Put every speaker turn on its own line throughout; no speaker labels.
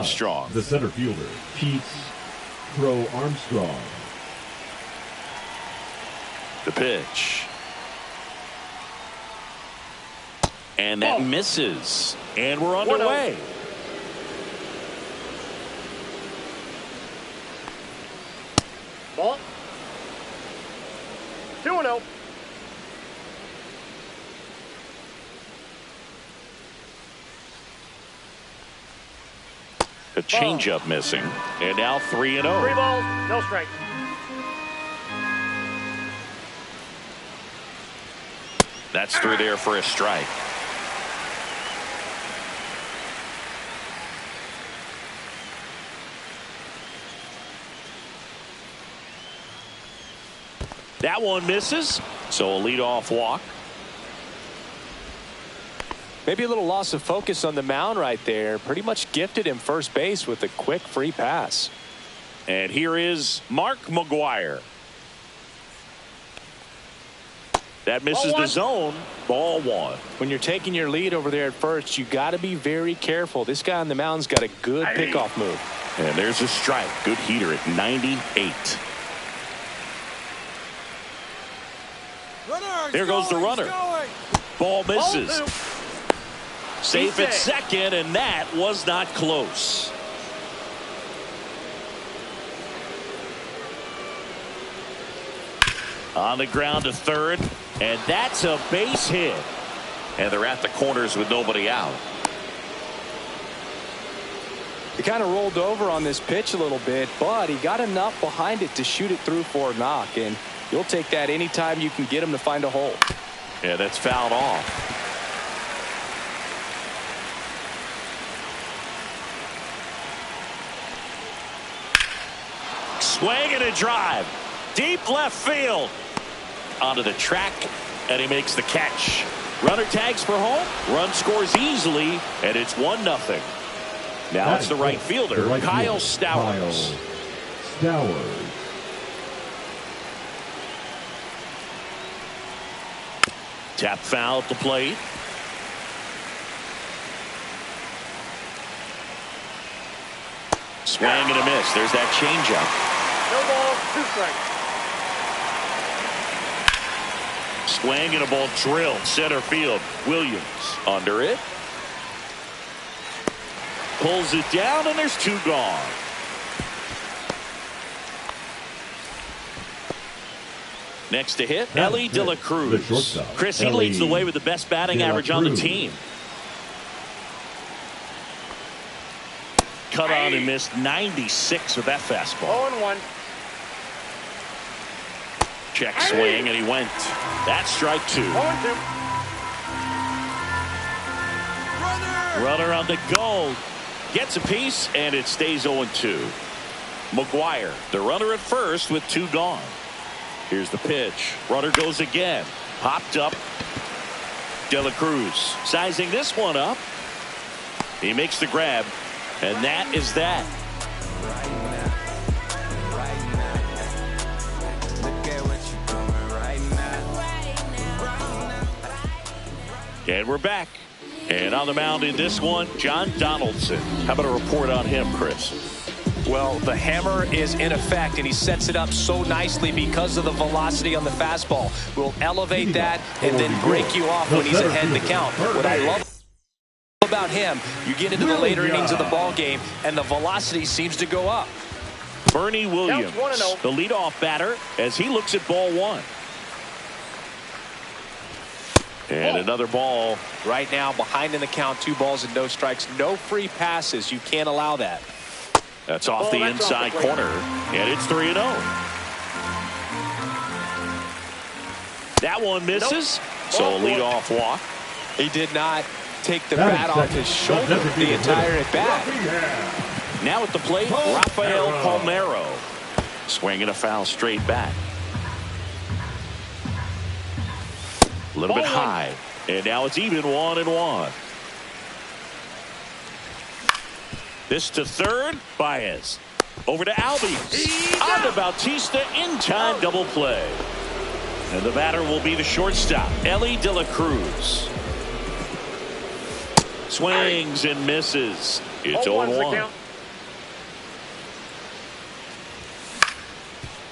Armstrong.
The center fielder, Pete Crow Armstrong.
The pitch. And that misses. And we're underway.
Ball. 2-0.
A changeup missing. And now 3-0.
3 balls, no strikes.
That's through there for a strike. That one misses, so a leadoff walk.
Maybe a little loss of focus on the mound right there. Pretty much gifted him first base with a quick free pass.
And here is Mark McGwire. That misses the zone. Ball 1.
When you're taking your lead over there at first, you got to be very careful. This guy on the mound's got a good pickoff move.
And there's a strike. Good heater at 98. There goes the runner. Ball misses. Safe at second, and that was not close. On the ground to third, and that's a base hit. And they're at the corners with nobody out.
He kind of rolled over on this pitch a little bit, but he got enough behind it to shoot it through for a knock, and you'll take that anytime you can get him to find a hole.
Yeah, that's fouled off. Swing and a drive. Deep left field. Onto the track, and he makes the catch. Runner tags for home. Run scores easily, and it's 1-0. Now it's the right fielder, Kyle Stowers. Tap foul at the plate. Swing and a miss. There's that changeup.
No ball, 2 strikes.
Swing and a ball drilled center field. Williams under it. Pulls it down, and there's 2 gone. Next to hit, Ellie De La Cruz. Chris, he leads the way with the best batting average on the team. Cut on and missed 96 with that fastball.
0-1.
Check swing, and he went. That's strike 2.
0-2.
Runner on the go. Gets a piece, and it stays 0-2. McGwire, the runner at first with 2 gone. Here's the pitch. Runner goes again. Popped up. De La Cruz sizing this one up. He makes the grab, and that is that. And we're back. And on the mound in this one, John Donaldson. How about a report on him, Chris?
Well, the hammer is in effect, and he sets it up so nicely because of the velocity on the fastball. Will elevate that and then break you off when he's ahead in the count. What I love about him, you get into the later innings of the ball game, and the velocity seems to go up.
Bernie Williams, the leadoff batter, as he looks at ball 1. And another ball.
Right now, behind in the count, 2 balls and no strikes. No free passes. You can't allow that.
That's off the inside corner, and it's 3-0. That one misses, so a leadoff walk.
He did not take the bat off his shoulder the entire at bat.
Now at the plate, Rafael Palmeiro. Swinging a foul straight back. A little bit high, and now it's even 1-1. This to third, Baez. Over to Albies. On to Bautista, in time double play. And the batter will be the shortstop, Ellie De La Cruz. Swings and misses. It's 0-1.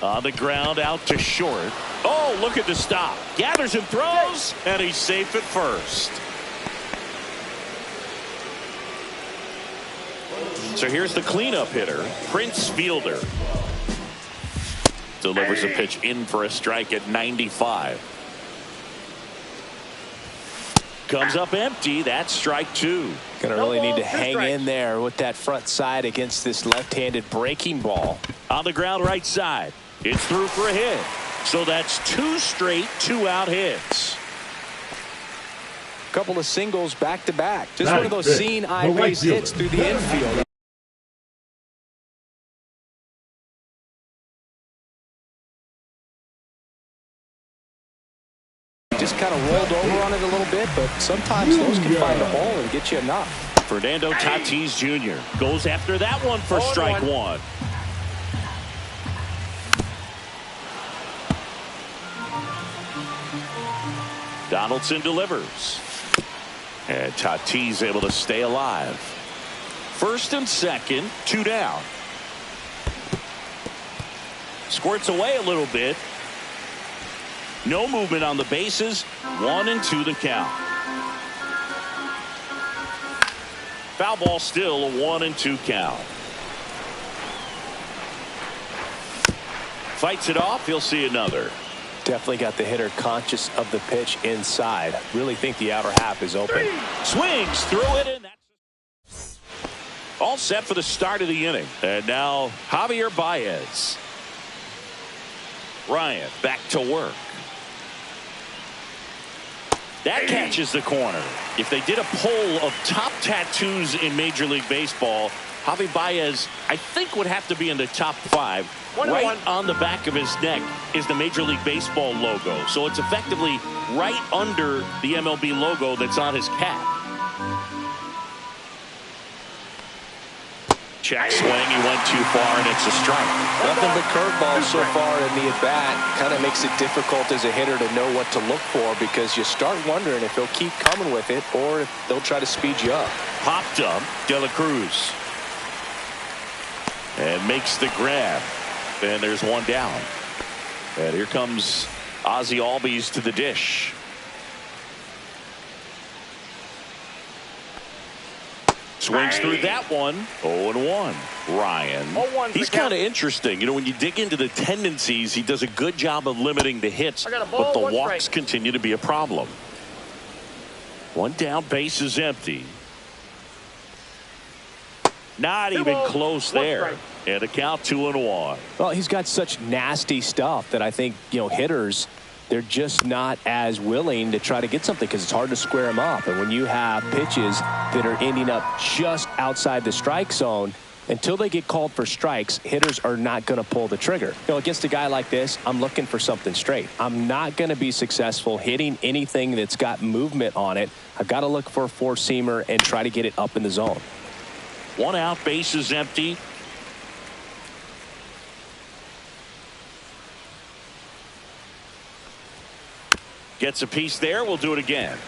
On the ground, out to short. Oh, look at the stop. Gathers and throws, and he's safe at first. So here's the cleanup hitter, Prince Fielder. Delivers a pitch in for a strike at 95. Comes up empty. That's strike 2.
Gonna really need to hang in there with that front side against this left-handed breaking ball.
On the ground, right side. It's through for a hit. So that's 2 straight 2-out hits.
Couple of singles back-to-back. Just one of those seeing eye base hits through the infield. Just kind of rolled over on it a little bit, but sometimes those can find a hole and get you enough.
Fernando Tatis Jr. goes after that one for strike 1. Donaldson delivers. And Tatis able to stay alive. First and second, 2 down. Squirts away a little bit. No movement on the bases. 1-2 the count. Foul ball still, a 1-2 count. Fights it off. He'll see another.
Definitely got the hitter conscious of the pitch inside. Really think the outer half is open.
Swings through it, and that's all set for the start of the inning. And now Javier Baez. Ryan back to work. That catches the corner. If they did a poll of top tattoos in Major League Baseball, Javi Baez, I think, would have to be in the top 5. Right on the back of his neck is the Major League Baseball logo. So it's effectively right under the MLB logo that's on his cap. Check swing. He went too far, and it's a strike.
Nothing but curveballs so far in the at-bat. Kind of makes it difficult as a hitter to know what to look for, because you start wondering if he'll keep coming with it or if they'll try to speed you up.
Popped up. De La Cruz. And makes the grab. And there's 1 down. And here comes Ozzie Albies to the dish. Swings through that one. 0-1. Ryan. He's kind of interesting. You know, when you dig into the tendencies, he does a good job of limiting the hits, but the walks continue to be a problem. 1 down, base is empty. Not even close there. And a count 2-1.
Well, he's got such nasty stuff that I think, hitters, they're just not as willing to try to get something because it's hard to square them up. And when you have pitches that are ending up just outside the strike zone, until they get called for strikes, hitters are not going to pull the trigger. Against a guy like this, I'm looking for something straight. I'm not going to be successful hitting anything that's got movement on it. I've got to look for a four-seamer and try to get it up in the zone.
1 out, base is empty. Gets a piece there. We'll do it again.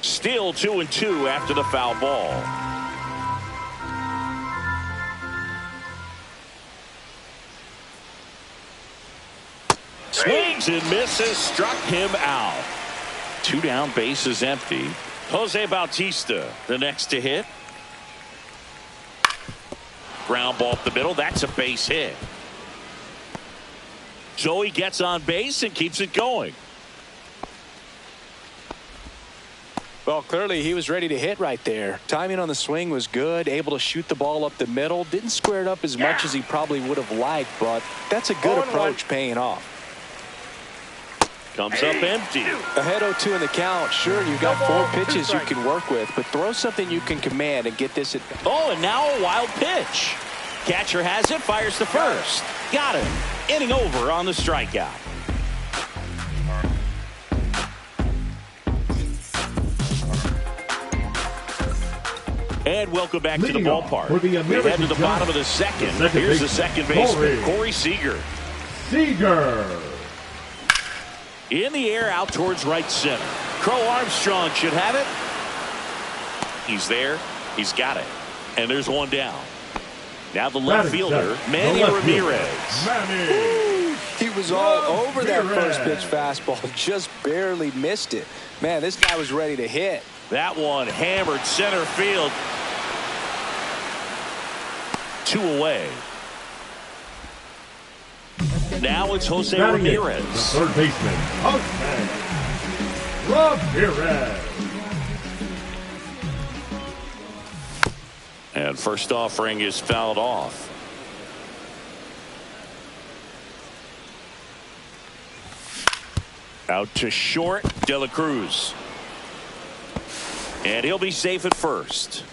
Still 2-2 after the foul ball. Swings and misses. Struck him out. 2 down, base is empty. Jose Bautista, the next to hit. Ground ball up the middle. That's a base hit. Joey gets on base and keeps it going.
Well, clearly he was ready to hit right there. Timing on the swing was good. Able to shoot the ball up the middle. Didn't square it up as much as he probably would have liked, but that's a good approach paying off.
Comes up empty.
Ahead 0-2 in the count. Sure, you've got 4 pitches you can work with, but throw something you can command and get this at.
Oh, and now a wild pitch. Catcher has it, fires to first. Got him. Inning over on the strikeout. And welcome back to the ballpark. We head to the bottom of the second. Here's the second baseman, Corey Seager. In the air, out towards right center. Crow Armstrong should have it. He's there. He's got it. And there's one down. Now the left fielder, Manny Ramirez.
He was all over that first pitch fastball. Just barely missed it. Man, this guy was ready to hit.
That one hammered center field. 2 away. Now it's Jose Ramirez.
The third baseman, Jose Ramirez.
And first offering is fouled off. Out to short, De La Cruz. And he'll be safe at first.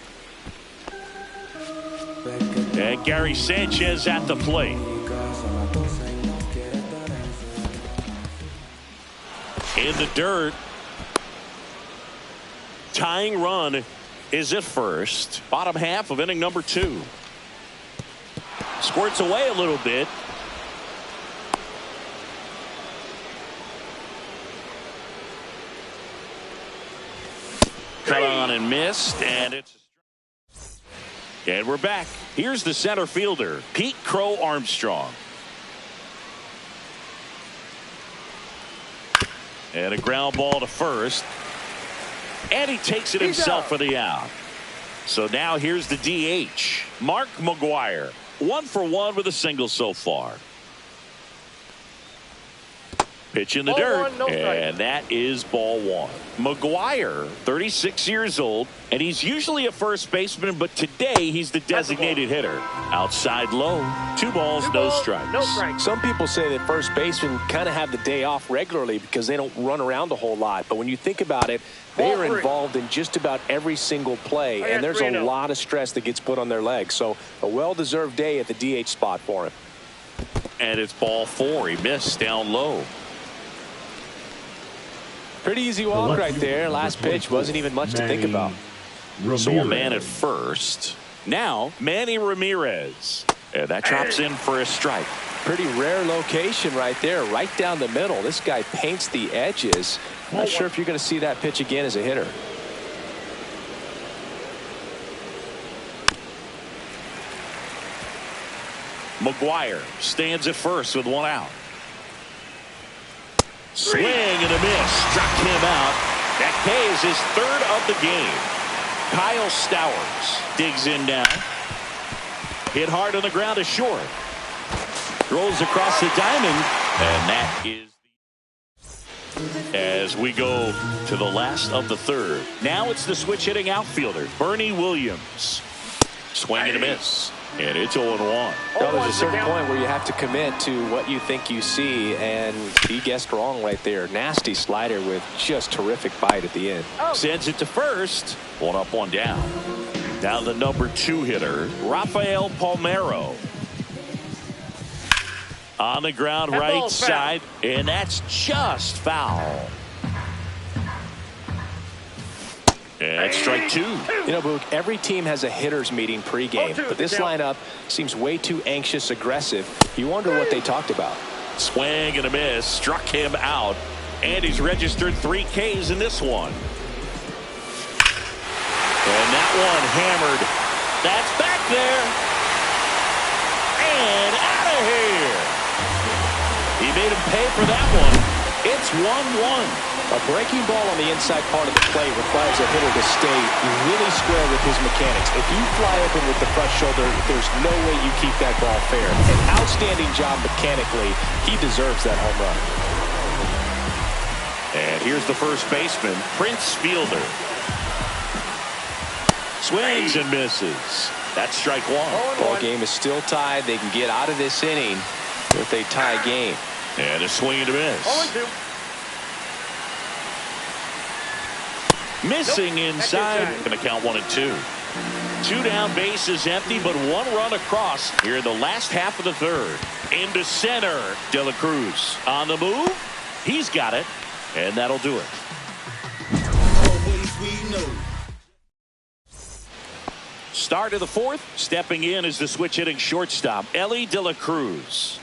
And Gary Sanchez at the plate. In the dirt. Tying run is at first. Bottom half of inning number 2. Squirts away a little bit. Cut on and missed, and we're back. Here's the center fielder, Pete Crow Armstrong. And a ground ball to first. And he takes it himself for the out. So now here's the DH, Mark McGwire. 1 for 1 with a single so far. Pitch in the dirt, and that is ball 1. McGwire, 36 years old, and he's usually a first baseman, but today he's the designated hitter. Outside low, 2 balls, no strikes.
Some people say that first basemen kind of have the day off regularly because they don't run around a whole lot. But when you think about it, they are involved in just about every single play, and there's a lot of stress that gets put on their legs. So a well-deserved day at the DH spot for him.
And it's ball 4. He missed down low.
Pretty easy walk right there. Last pitch wasn't even much to think about.
So a man at first. Now Manny Ramirez. And that drops in for a strike.
Pretty rare location right there, right down the middle. This guy paints the edges. I'm not sure if you're going to see that pitch again as a hitter.
McGwire stands at first with 1 out. Swing and a miss. Struck him out. That K is his 3rd of the game. Kyle Stowers digs in now. Hit hard on the ground to short. Throws across the diamond. And that is as we go to the last of the 3rd. Now it's the switch hitting outfielder, Bernie Williams. Swing and a miss. And it's 0-1.
Well, there's a certain point where you have to commit to what you think you see, and he guessed wrong right there. Nasty slider with just terrific bite at the end.
Sends it to first. 1 up, 1 down. Now the number 2 hitter, Rafael Palmeiro. On the ground, right side, and that's just foul. And strike 2.
You know, Boog, every team has a hitters meeting pregame, but this lineup seems way too anxious, aggressive. You wonder what they talked about.
Swing and a miss, struck him out, and he's registered 3 Ks in this one. And that one hammered. That's back there. And out of here. He made him pay for that one. It's 1-1.
A breaking ball on the inside part of the plate requires a hitter to stay really square with his mechanics. If you fly open with the front shoulder, there's no way you keep that ball fair. An outstanding job mechanically. He deserves that home run.
And here's the first baseman, Prince Fielder. Swings and misses. That's strike 1.
Ball game is still tied. They can get out of this inning with a tie game.
And a swing and a miss.
0-2.
Missing inside. Going to count 1 and 2. 2 down, bases empty, but 1 run across here in the last half of the 3rd. Into center, De La Cruz on the move. He's got it, and that'll do it. Start of the 4th. Stepping in is the switch hitting shortstop, Ellie De La Cruz.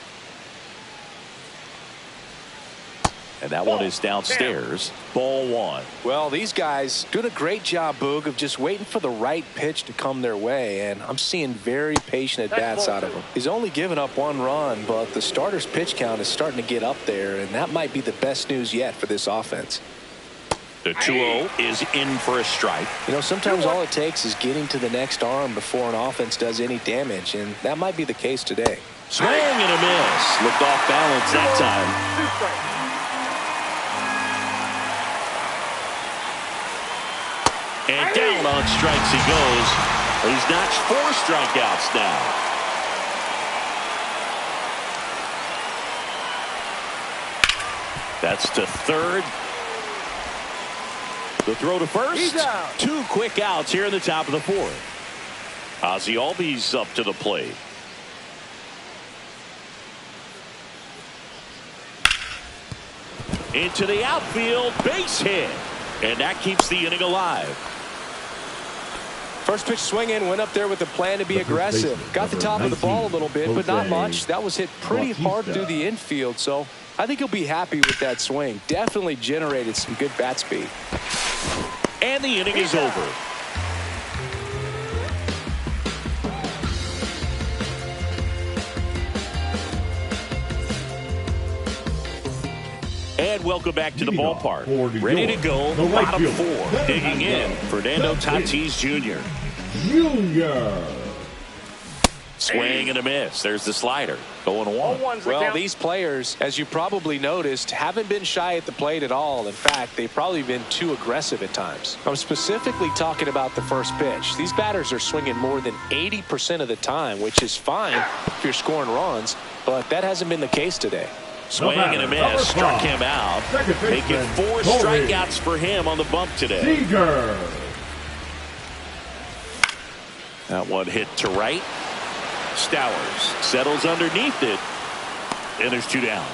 And that one is downstairs. Ball one.
Well, these guys doing a great job, Boog, of just waiting for the right pitch to come their way, and I'm seeing very patient at-bats out of him. He's only given up 1 run, but the starter's pitch count is starting to get up there, and that might be the best news yet for this offense.
The 2-0 is in for a strike.
You know, sometimes all it takes is getting to the next arm before an offense does any damage, and that might be the case today.
Swing and a miss. Looked off balance that time.
2 strikes.
And down on strikes he goes. He's notched 4 strikeouts now. That's to third. The throw to first.
He's out.
2 quick outs here in the top of the 4th. Ozzie Albies up to the plate. Into the outfield, base hit. And that keeps the inning alive.
First pitch swinging, went up there with the plan to be aggressive. Got the top of the ball a little bit, but not much. That was hit pretty hard through the infield, so I think he'll be happy with that swing. Definitely generated some good bat speed.
And the inning is over. And welcome back to the ballpark. Ready to go, bottom 4. Digging in, Fernando Tatis Jr. Swing and a miss. There's the slider. 0-1.
Well, these players, as you probably noticed, haven't been shy at the plate at all. In fact, they've probably been too aggressive at times. I'm specifically talking about the first pitch. These batters are swinging more than 80% of the time, which is fine if you're scoring runs, but that hasn't been the case today.
Swing and a miss. Struck him out. Making 4 strikeouts for him on the bump today. That one hit to right. Stowers settles underneath it. And there's 2 down.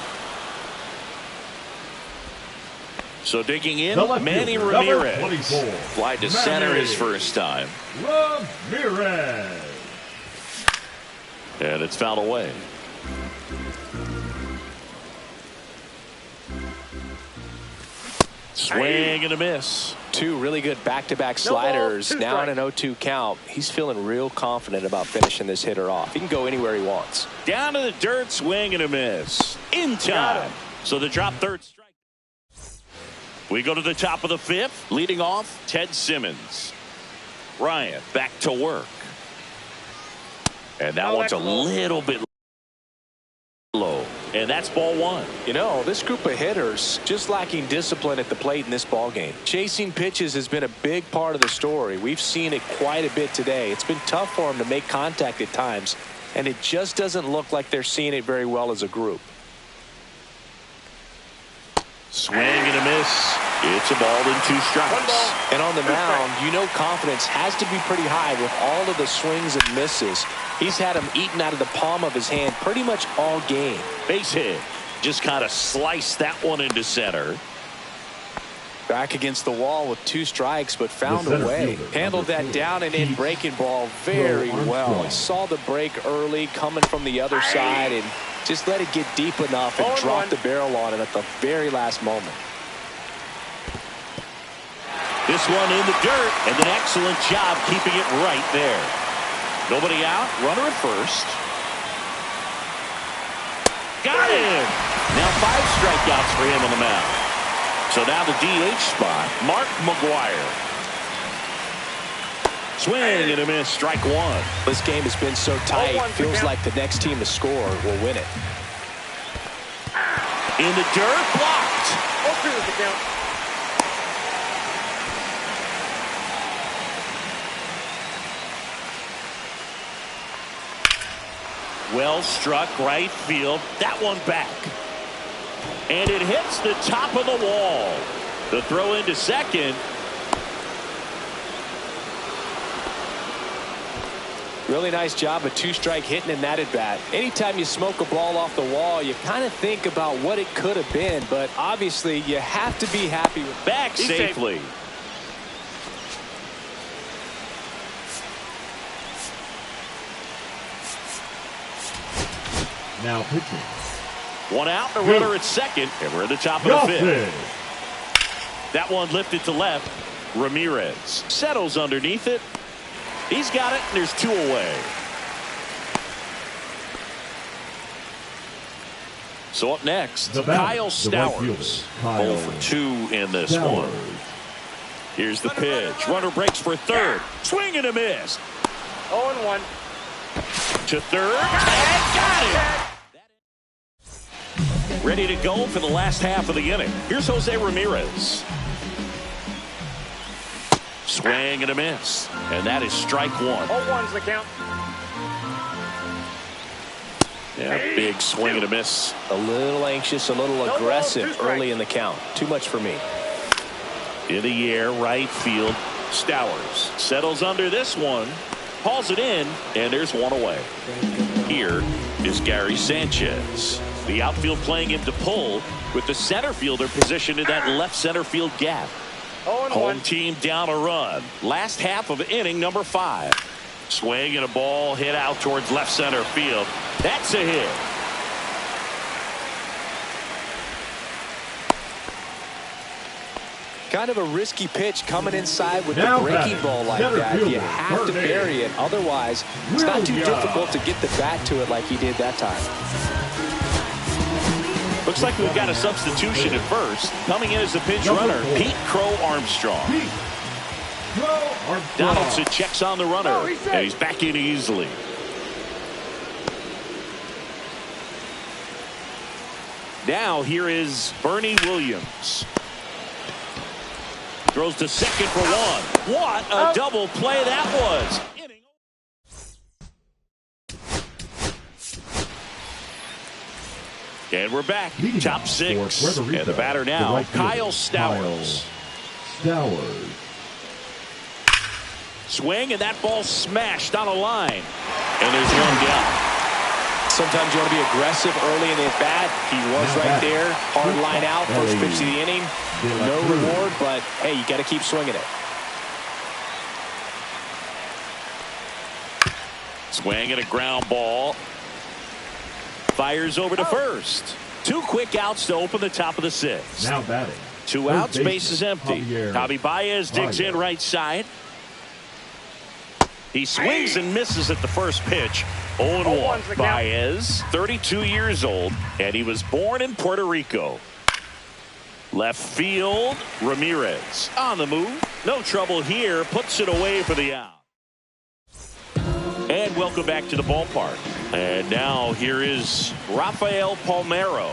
So digging in, Manny Ramirez. Fly to center his first time.
Ramirez.
And it's fouled away. Swing and a miss.
2 really good back-to-back sliders. Now in an 0-2 count. He's feeling real confident about finishing this hitter off. He can go anywhere he wants.
Down to the dirt, swing and a miss. In time. So the drop third strike. We go to the top of the 5th. Leading off, Ted Simmons. Ryan back to work. And that one's a little bit low. And that's ball 1.
You know, this group of hitters just lacking discipline at the plate in this ball game. Chasing pitches has been a big part of the story. We've seen it quite a bit today. It's been tough for them to make contact at times, and it just doesn't look like they're seeing it very well as a group.
Swing and a miss. It's a ball and 2 strikes.
And on the mound, you know confidence has to be pretty high with all of the swings and misses. He's had them eaten out of the palm of his hand pretty much all game.
Base hit. Just kind of sliced that one into center.
Back against the wall with 2 strikes, but found a way. Handled that down and in breaking ball very well. He saw the break early coming from the other side and just let it get deep enough and drop the barrel on it at the very last moment.
This one in the dirt, and an excellent job keeping it right there. Nobody out, runner at first. Got him! Now 5 strikeouts for him on the mound. So now the DH spot, Mark McGwire. Swing and a miss, strike 1.
This game has been so tight, feels like the next team to score will win it.
In the dirt, blocked.
0-2 is the count.
Well struck right field. That one back. And it hits the top of the wall. The throw into second.
Really nice job of 2-strike hitting in that at bat. Anytime you smoke a ball off the wall, you kind of think about what it could have been, but obviously you have to be happy with
back safely.
Now pitching.
One out, the runner at second, and we're in the top of the fifth. That one lifted to left. Ramirez settles underneath it. He's got it, and there's two away. So up next, Kyle Stowers. 0 for 2 in this one. Here's the pitch. Runner breaks for third. Swing and a miss.
0-1.
To third, and got it. Ready to go for the last half of the inning. Here's Jose Ramirez. Swing and a miss. And that is strike one.
0-1's the count.
Yeah, big swing and a miss.
A little anxious, a little aggressive early in the count. Too much for me.
In the air, right field. Stowers settles under this one. Hauls it in, and there's one away. Here is Gary Sanchez. The outfield playing him to pull with the center fielder positioned in that left center field gap.
0-1.
Home team down a run. Last half of inning number 5. Swing and a ball hit out towards left center field. That's a hit.
Kind of a risky pitch coming inside with the breaking ball like that. You have to bury it. Otherwise, it's not too difficult to get the bat to it like he did that time.
Looks like we've got a substitution at first. Coming in as the pinch runner, Pete Crow Armstrong. Donaldson checks on the runner, and he's back in easily. Now here is Bernie Williams. Throws to second for one. What a double play that was. And we're back. Top 6. And the batter now, Kyle Stowers. Swing, and that ball smashed on a line. And there's one down.
Sometimes you want to be aggressive early in the at-bat. He was right there. Hard line out. First pitch of the inning. No reward, but, hey, you got to keep swinging it.
Swing and a ground ball. Fires over to first. 2 quick outs to open the top of the 6th.
Now batting.
2 outs, base is empty. Javi Baez digs in right side. He swings and misses at the first pitch. 0-1. Baez, 32 years old, and he was born in Puerto Rico. Left field, Ramirez on the move. No trouble here. Puts it away for the out. And welcome back to the ballpark. And now here is Rafael Palmeiro.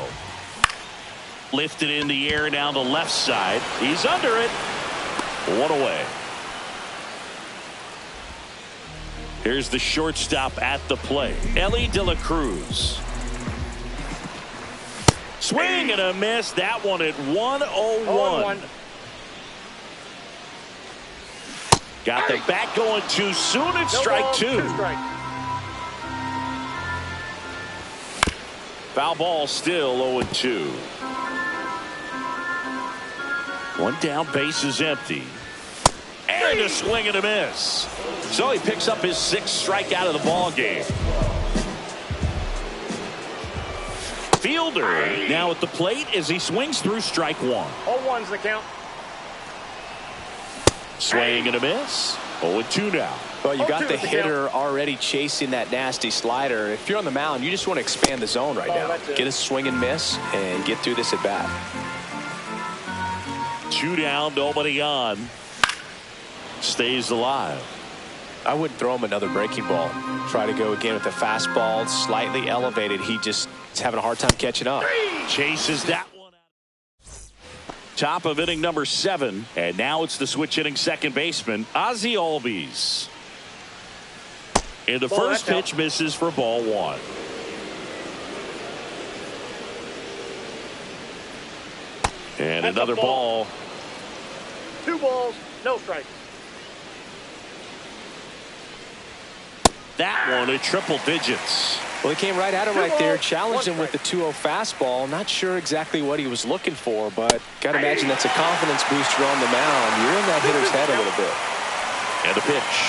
Lifted in the air down the left side. He's under it. 1 away. Here's the shortstop at the plate, Ellie De La Cruz. Swing and a miss. That one at 1-0-1. Got the bat going too soon. It's strike 2. Foul ball still 0-2. 1 down, base is empty. And a swing and a miss. So he picks up his 6th strikeout of the ball game. Fielder now at the plate as he swings through strike 1.
0-1's the count.
Swing and a miss. 0-2 now.
Well, you got the hitter already chasing that nasty slider. If you're on the mound, you just want to expand the zone right now. Get a swing and miss and get through this at bat.
2 down, nobody on. Stays alive.
I wouldn't throw him another breaking ball. Try to go again with the fastball, slightly elevated. He just is having a hard time catching up.
Chases that one out. Top of inning number 7, and now it's the switch hitting second baseman, Ozzie Albies. And the first pitch misses for ball 1. And another ball.
2 balls, no strikes.
That one at triple digits.
Well, he came right at him right there, challenged him with the 2-0 fastball. Not sure exactly what he was looking for, but got to imagine that's a confidence booster on the mound. You're in that hitter's head a little bit.
And a pitch.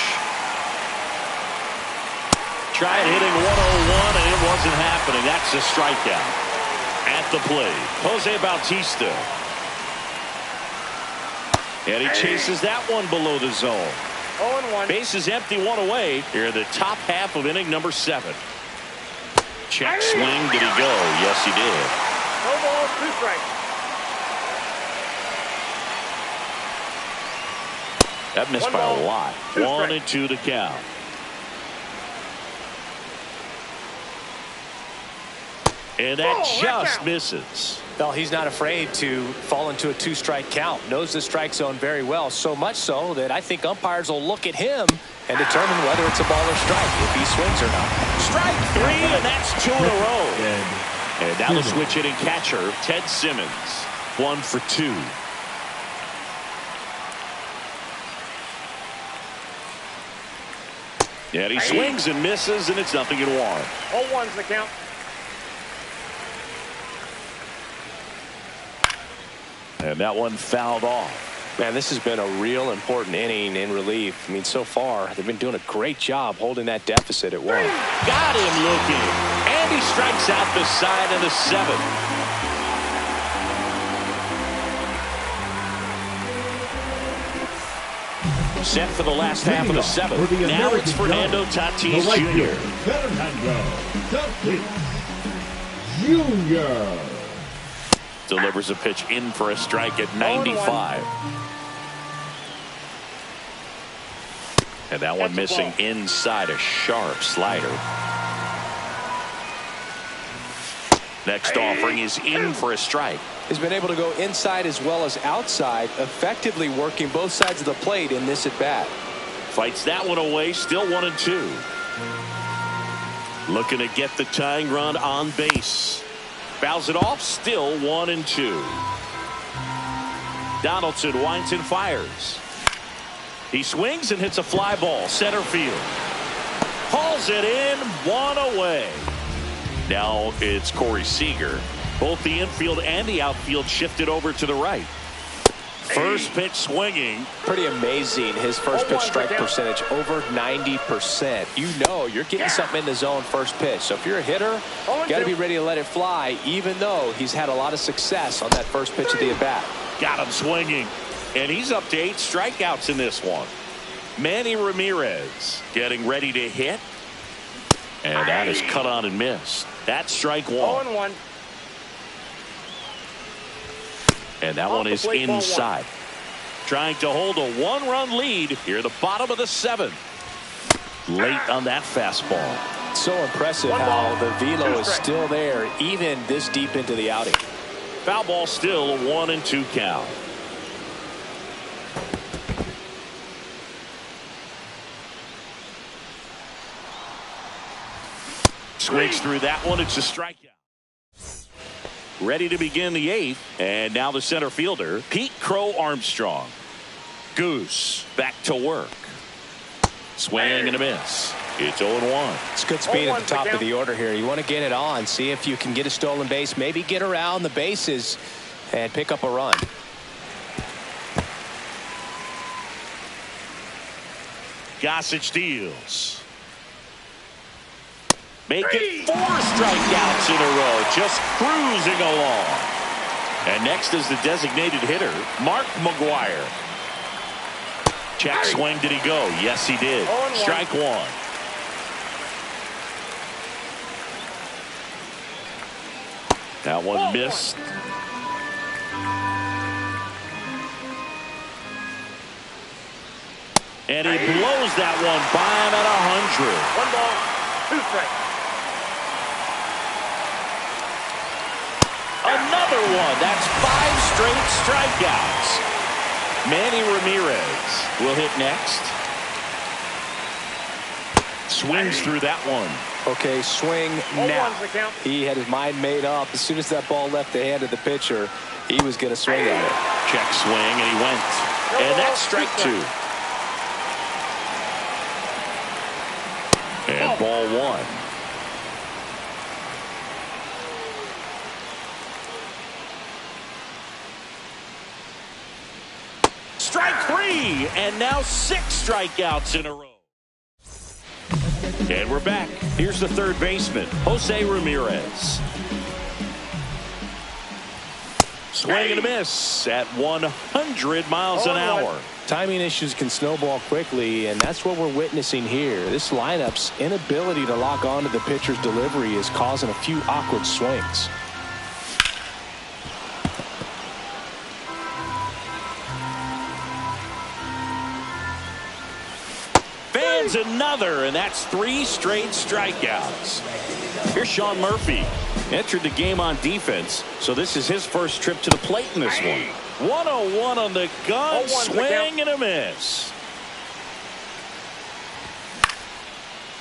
Tried hitting 101, and it wasn't happening. That's a strikeout. at the plate, Jose Bautista. And he chases that one below the zone.
0-1.
Base is empty, one away. Here in the top half of inning number 7. Check swing. Did he go? Yes, he did.
No balls, 2 strikes.
That missed
One
by
ball,
a lot.
2
1
strikes.
and 2 to count. And that just misses.
Well, he's not afraid to fall into a 2-strike count. Knows the strike zone very well. So much so that I think umpires will look at him and determine whether it's a ball or strike, if he swings or not.
Strike 3, and that's 2 in a row. And now the switch hitting catcher, Ted Simmons. 1 for 2. And he swings and misses, and it's 0-1.
0-1's the count.
And that one fouled off.
Man, this has been a real important inning in relief. I mean, so far, they've been doing a great job holding that deficit at 1.
Got him looking. And he strikes out the side of the 7th. Set for the last half of the 7th. Now it's Fernando Tatis Jr.
Fernando Tatis Jr.
Delivers a pitch in for a strike at 95. And that one missing inside, a sharp slider. Next offering is in for a strike.
He's been able to go inside as well as outside, effectively working both sides of the plate in this at bat.
Fights that one away, still 1 and 2. Looking to get the tying run on base. Fouls it off, still 1 and 2. Donaldson winds and fires. He swings and hits a fly ball, center field. Hauls it in, 1 away. Now it's Corey Seager. Both the infield and the outfield shifted over to the right. First pitch swinging.
Pretty amazing, his first pitch strike percentage, over 90%. You know you're getting something in the zone first pitch. So if you're a hitter, you got to be ready to let it fly, even though he's had a lot of success on that first pitch of the at-bat.
Got him swinging. And he's up to 8 strikeouts in this one. Manny Ramirez getting ready to hit. And that is cut on and missed. That's strike 1.
0-1.
And that one is inside. Trying to hold a 1-run lead here at the bottom of the 7th. Late on that fastball.
So impressive how the velo is still there even this deep into the outing.
Foul ball, still a 1 and 2 count. Swings through that one. It's a strikeout. Ready to begin the 8th. And now the center fielder, Pete Crow Armstrong. Goose back to work. Swing and a miss. It's 0-1.
It's good speed at the top of the order here. You want to get it on, see if you can get a stolen base, maybe get around the bases and pick up a run.
Gossage deals. Make it 4 strikeouts in a row, just cruising along. And next is the designated hitter, Mark McGwire. Check swing, did he go? Yes, he did. Strike 1. That one missed. And he blows that one by him at 100.
1 ball, 2 strikes.
Another one. That's 5 straight strikeouts. Manny Ramirez will hit next. Swings through that one.
Okay, swing now. He had his mind made up. As soon as that ball left the hand of the pitcher, he was going to swing at it.
Check swing, and he went. And that's strike 2. And ball 1. Strike 3, and now 6 strikeouts in a row. And we're back. Here's the third baseman, Jose Ramirez. Swing and a miss at 100 miles an hour.
Timing issues can snowball quickly, and that's what we're witnessing here. This lineup's inability to lock onto the pitcher's delivery is causing a few awkward swings.
Fans another, and that's 3 straight strikeouts. Here's Sean Murphy. Entered the game on defense, so this is his first trip to the plate in this one. 101 on the gun, swing and a miss.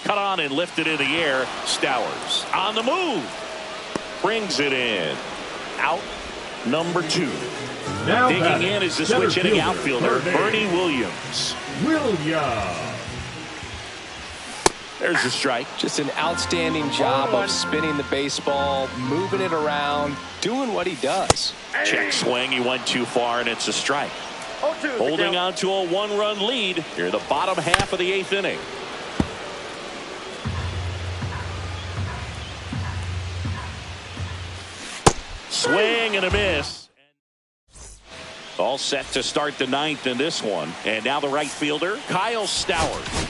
Cut on and lifted in the air. Stowers on the move. Brings it in. Out number 2.
Now
digging in is the switch hitting outfielder, Bernie Williams. There's the strike.
Just an outstanding job of spinning the baseball, moving it around, doing what he does.
Check swing. He went too far, and it's a strike. Holding on to a 1-run lead here in the bottom half of the 8th inning. Swing and a miss. All set to start the 9th in this one. And now the right fielder, Kyle Stowers.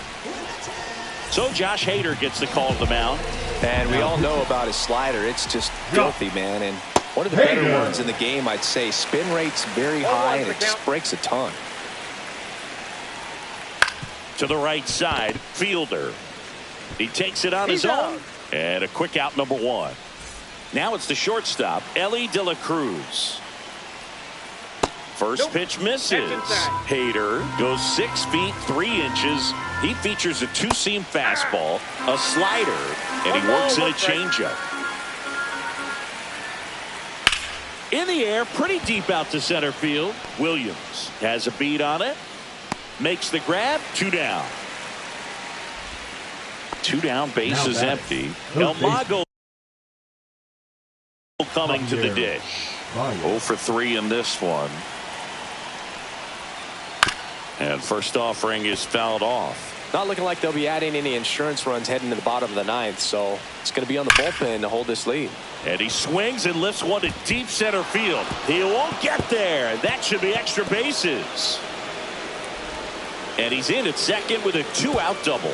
So Josh Hader gets the call to the mound.
And we all know about his slider. It's just filthy, man. And one of the better ones in the game, I'd say. Spin rate's very high, and it just breaks a ton.
To the right side, fielder. He takes it on his own. And a quick out, number 1. Now it's the shortstop, Ellie De La Cruz. First pitch misses. Hader goes 6 feet 3 inches. He features a 2-seam fastball, a slider, and he works in a changeup. In the air, pretty deep out to center field. Williams has a beat on it. Makes the grab. 2 down. 2 down, base is empty. El Mago coming to the dish. 0 for 3 in this one. And first offering is fouled off.
Not looking like they'll be adding any insurance runs heading to the bottom of the 9th, so it's going to be on the bullpen to hold this lead.
And he swings and lifts one to deep center field. He won't get there. That should be extra bases. And he's in at second with a 2-out double.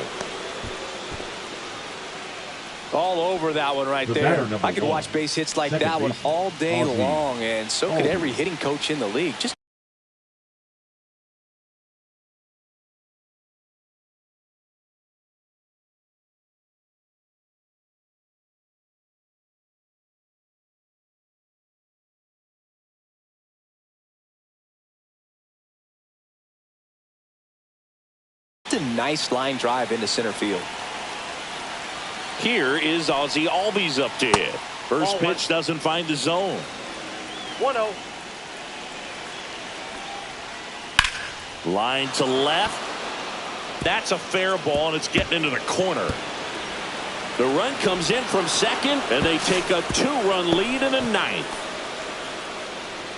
All over that one right there. I could watch base hits like that one all day long, and so could every hitting coach in the league. Just a nice line drive into center field.
Here is Ozzie Albies up to hit. First pitch doesn't find the zone.
1-0.
Line to left. That's a fair ball, and it's getting into the corner. The run comes in from second, and they take a 2-run lead in the 9th.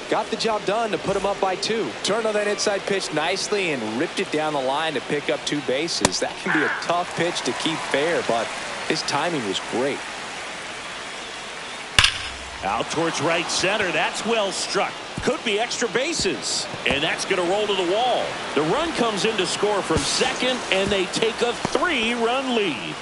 Got the job done to put him up by 2. Turned on that inside pitch nicely and ripped it down the line to pick up 2 bases. That can be a tough pitch to keep fair, but his timing was great.
Out towards right center. That's well struck. Could be extra bases. And that's going to roll to the wall. The run comes in to score from second, and they take a 3-run lead.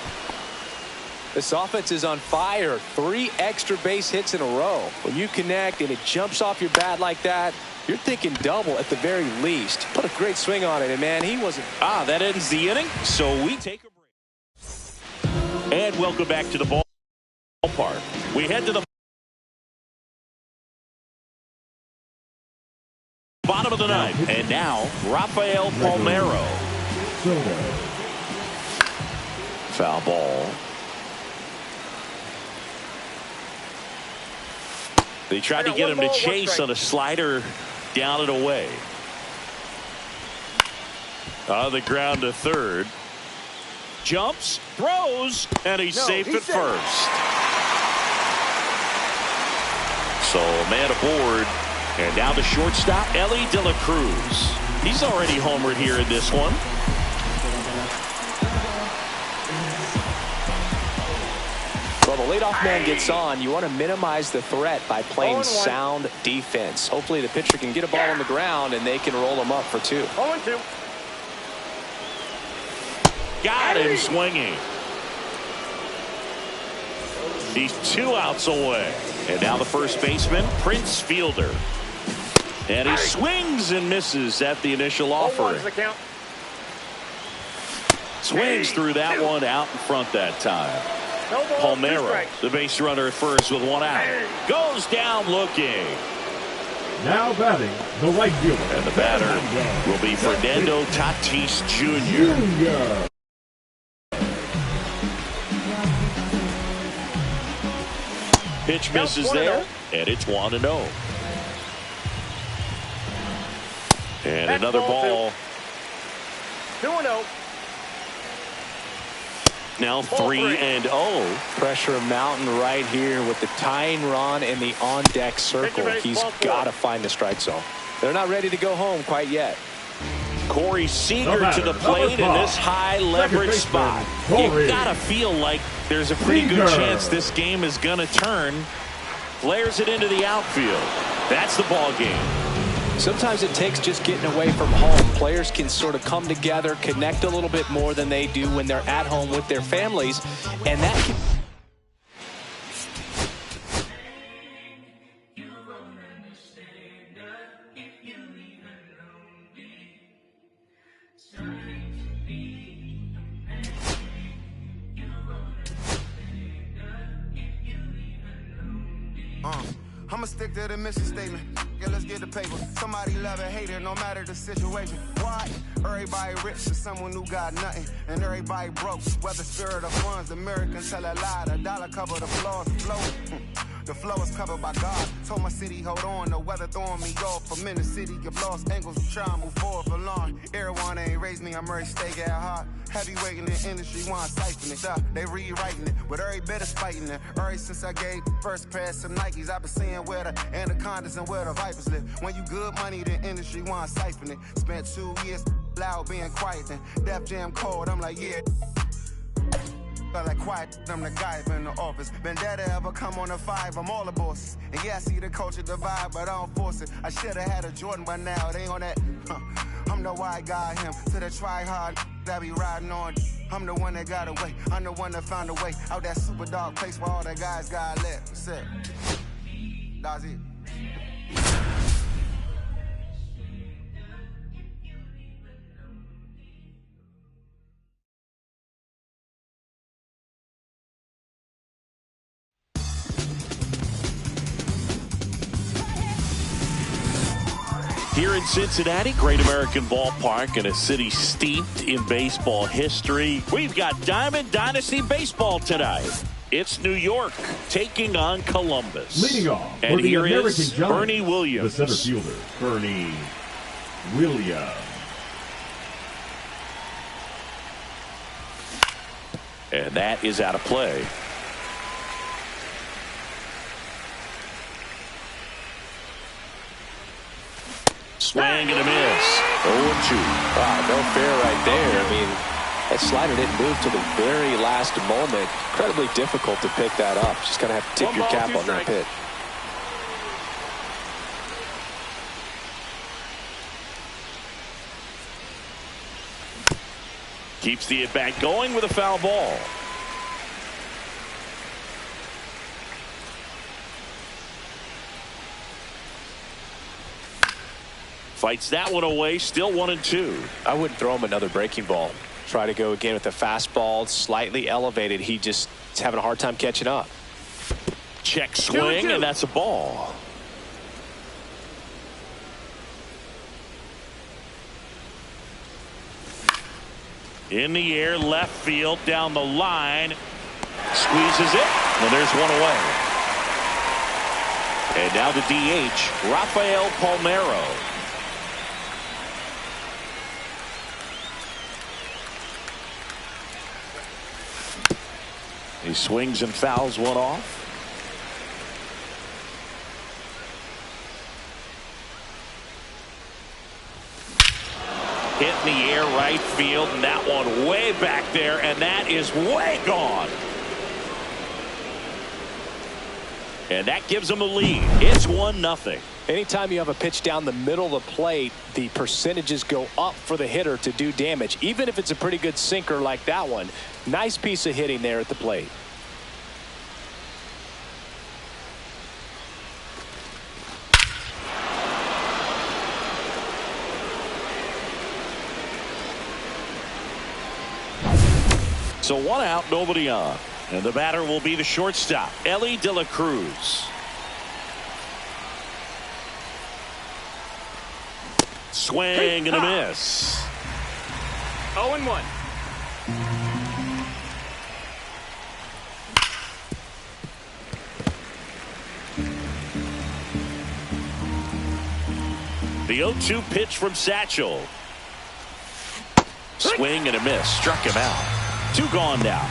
This offense is on fire. 3 extra base hits in a row. When you connect and it jumps off your bat like that, you're thinking double at the very least. Put a great swing on it, and man, he wasn't.
That ends the inning, so we take a break. And welcome back to the ballpark. We head to the bottom of the 9th, and now Rafael Palmeiro. Foul ball. They tried to get him to chase on a slider down and away. On the ground to third. Jumps, throws, and he's safe at first. So a man aboard. And now the shortstop, Ellie De La Cruz. He's already homered here in this one.
Well, the leadoff man gets on. You want to minimize the threat by playing sound defense. Hopefully the pitcher can get a ball on the ground and they can roll him up for 2.
0-2.
Got him swinging. He's 2 outs away. And now the first baseman, Prince Fielder. And he swings and misses at the initial offering. Swings through that one out in front that time. Palmeiro, the base runner at first with 1 out. Goes down looking.
Now batting, the right fielder.
And the batter will be Fernando Tatis Jr. Pitch misses there, and it's 1-0. And another ball.
2-0.
Now 3-0.
Pressure mountain right here with the tying run in the on-deck circle. He's got to find the strike zone. They're not ready to go home quite yet.
Corey Seager to the plate in this high leverage spot. You got to feel like there's a pretty good chance this game is going to turn. Flares it into the outfield. That's the ball game.
Sometimes it takes just getting away from home. Players can sort of come together, connect a little bit more than they do when they're at home with their families, and that can...
I'ma stick to the mission statement. Yeah, let's get the paper. Somebody love it, hate it, no matter the situation. Why? Everybody rich to someone who got nothing, and everybody broke. Whether spirit or funds, the Americans tell a lie. The dollar cover the flaws, the flow. The flow is covered by God. Told my city, hold on, the weather throwing me off. I'm in the city, get lost angles, I'm trying to move forward for long. Everyone ain't raised me, I'm ready to stay at heart. Heavyweight in the industry, want siphon it up. They rewriting it, but every bit is fighting it. Ever since I gave first pass some Nikes, I've been seeing where the anacondas and where the vipers live. When you good money, the industry want siphon it. Spent 2 years loud being quiet, then Def Jam cold, I'm like, yeah. Like quiet, I'm the guy in the office. Vendetta ever come on the 5, I'm all the bosses. And yeah, I see the culture divide, but I don't force it. I should've had a Jordan by now, they on that. I'm the white guy, him, to the try hard that be riding on. I'm the one that got away, I'm the one that found a way out that super dark place where all the guys got left. That's it. That's it.
Here in Cincinnati, Great American Ballpark, in a city steeped in baseball history, we've got Diamond Dynasty Baseball tonight. It's New York taking on Columbus.
Leading off
and
for the
here
American
is
Giants,
Bernie Williams.
the center fielder, Bernie Williams.
And that is out of play. Swing and a miss. 0-2.
Wow, no fair right there. I mean, that slider didn't move to the very last moment. Incredibly difficult to pick that up. Just going to have to tip your cap on that pitch.
Keeps the at-bat going with a foul ball. Fights that one away, still 1-2.
I wouldn't throw him another breaking ball. Try to go again with the fastball, slightly elevated. He just is having a hard time catching up.
Check swing, and that's a ball. In the air, left field, down the line. Squeezes it, and there's one away. And now the DH, Rafael Palmeiro. He swings and fouls one off. Hit in the air right field, and that one way back there, and that is way gone. And that gives them a lead. It's 1-0.
Anytime you have a pitch down the middle of the plate, the percentages go up for the hitter to do damage, even if it's a pretty good sinker like that one. Nice piece of hitting there at the plate.
So 1 out, nobody on. And the batter will be the shortstop, Ellie De La Cruz. Swing and a miss.
0-1.
The 0-2 pitch from Satchel. Swing and a miss. Struck him out. 2 gone now.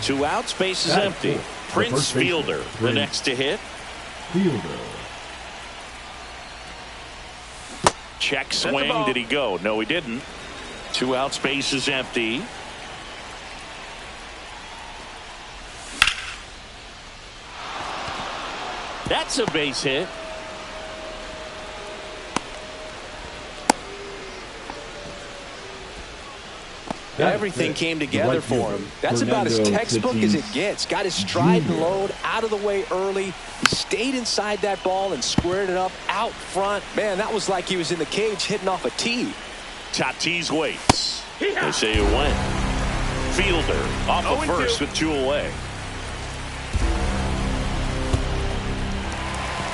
2 outs. Base is empty. Prince Fielder, the next to hit.
Fielder.
Check swing. Did he go? No, he didn't. 2 outs. Base is empty. That's a base hit.
Everything came together for him. That's about as textbook as it gets. Got his stride and load out of the way early. He stayed inside that ball and squared it up out front. Man, that was like he was in the cage hitting off a tee.
Tatis waits. They say it went. Fielder off of first with 2 away.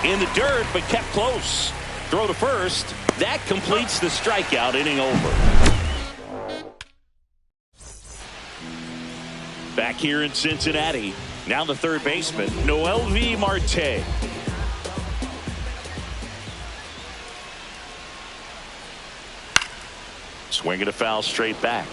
In the dirt, but kept close. Throw to first. That completes the strikeout. Inning over. Back here in Cincinnati. Now the third baseman, Noelvi Marte. Swinging a foul straight back.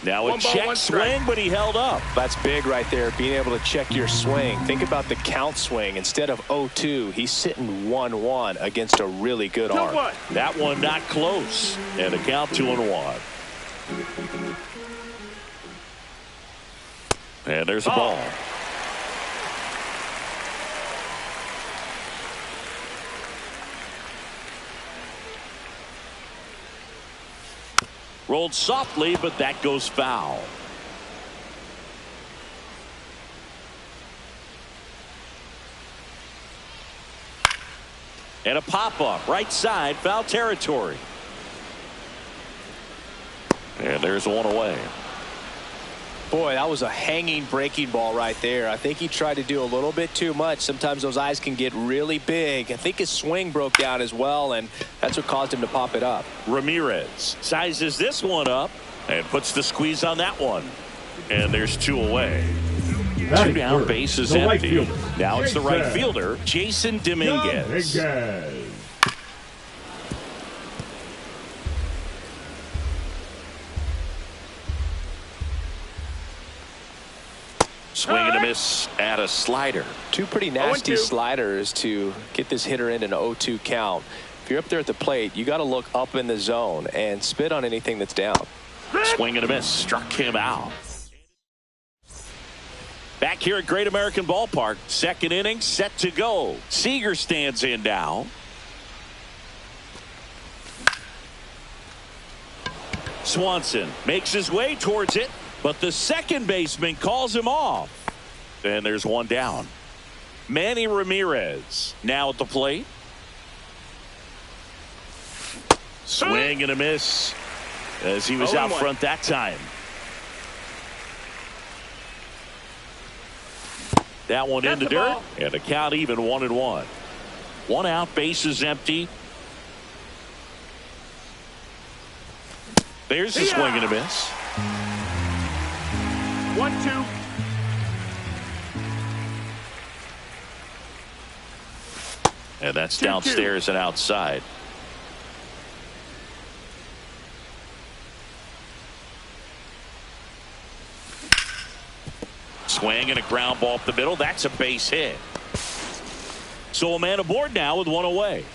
Now a check swing, but he held up.
That's big right there, being able to check your swing. Think about the count swing. Instead of 0-2, he's sitting 1-1 against a really good arm.
That one not close. And the count 2-1. And there's the ball. Rolled softly, but that goes foul. And a pop-up right side, foul territory. And there's 1 away.
Boy, that was a hanging breaking ball right there. I think he tried to do a little bit too much. Sometimes those eyes can get really big. I think his swing broke down as well, and that's what caused him to pop it up.
Ramirez sizes this one up and puts the squeeze on that one. And there's 2 away. 2 down, base is empty. Now it's the right fielder, Jason Dominguez. Swing and a miss at a slider.
2 pretty nasty sliders to get this hitter in an 0-2 count. If you're up there at the plate, you got to look up in the zone and spit on anything that's down.
Swing and a miss. Struck him out. Back here at Great American Ballpark. Second inning set to go. Seager stands in now. Swanson makes his way towards it, but the second baseman calls him off. And there's 1 down. Manny Ramirez now at the plate. Swing and a miss as he was out front that time. That one in the dirt, and the count even 1-1. 1 out, base is empty. There's the swing and a miss.
1-2.
And that's downstairs and outside. Swing and a ground ball up the middle. That's a base hit. So a man aboard now with 1 away.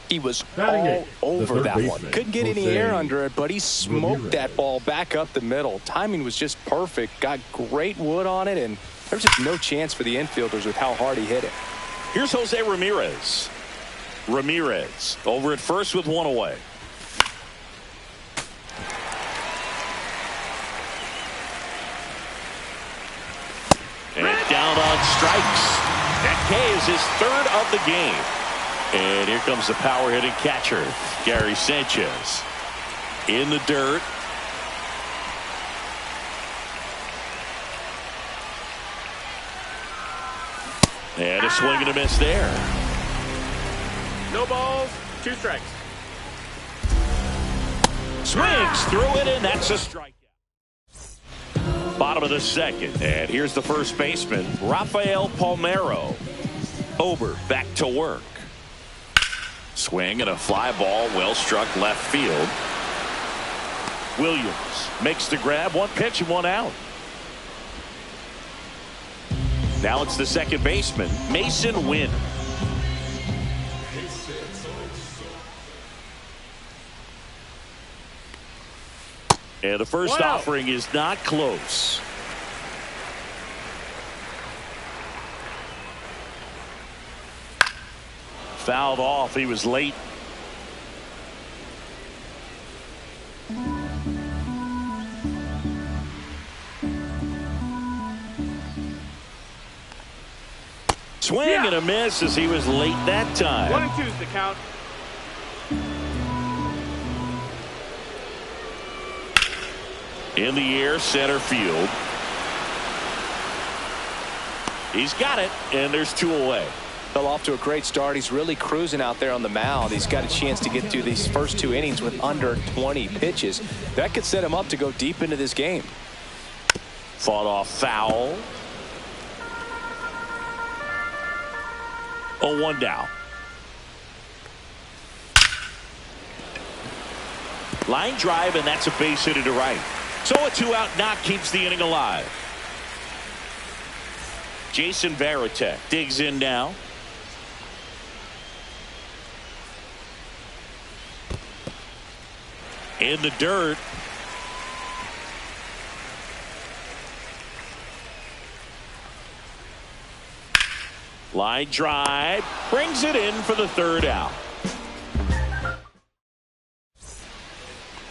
He was all over that one.
Couldn't get any air under it, but he smoked that ball back up the middle. Timing was just perfect. Got great wood on it, and there's just no chance for the infielders with how hard he hit it.
Here's Jose Ramirez. Ramirez over at first with one away. And down on strikes. That K is his third of the game. And here comes the power hitting catcher, Gary Sanchez. In the dirt. And a swing and a miss there.
No balls, 2 strikes.
Swings through it, and that's a strikeout. Bottom of the second, and here's the first baseman, Rafael Palmeiro. Ober back to work. Swing and a fly ball, well struck left field. Williams makes the grab, 1 pitch and 1 out. Now it's the second baseman, Mason Wynn. And the first offering is not close. Fouled off. He was late. Swing and a miss as he was late that time.
1-2 is the count.
In the air, center field. He's got it, and there's 2 away.
Fell off to a great start. He's really cruising out there on the mound. He's got a chance to get through these first 2 innings with under 20 pitches. That could set him up to go deep into this game.
Fought off foul. 0-1 down. Line drive, and that's a base hit to right. So a 2-out knock keeps the inning alive. Jason Varitek digs in now. In the dirt. Line drive. Brings it in for the 3rd out.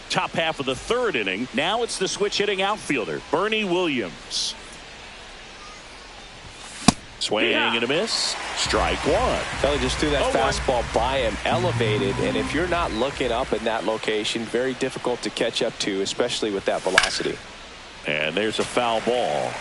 Top half of the 3rd inning. Now it's the switch hitting outfielder, Bernie Williams. Swing and a miss. Strike 1.
Kelly just threw that fastball by him, elevated, and if you're not looking up in that location, very difficult to catch up to, especially with that velocity.
And there's a foul ball.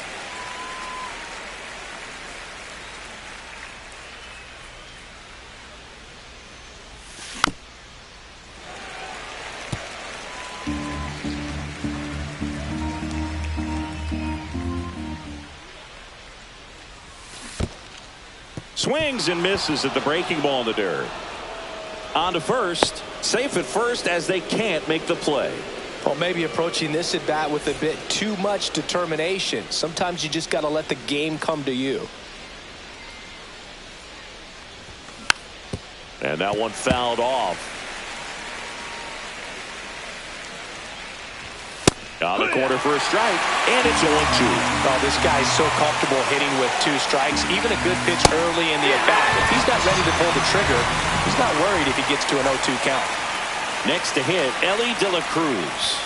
Swings and misses at the breaking ball in the dirt. On to first. Safe at first as they can't make the play.
Well, maybe approaching this at bat with a bit too much determination. Sometimes you just got to let the game come to you.
And that one fouled off. On the corner for a strike, and it's 0-2.
Oh, this guy's so comfortable hitting with 2 strikes. Even a good pitch early in the at-bat. If he's not ready to pull the trigger, he's not worried if he gets to an 0-2 count.
Next to hit, Ellie De La Cruz.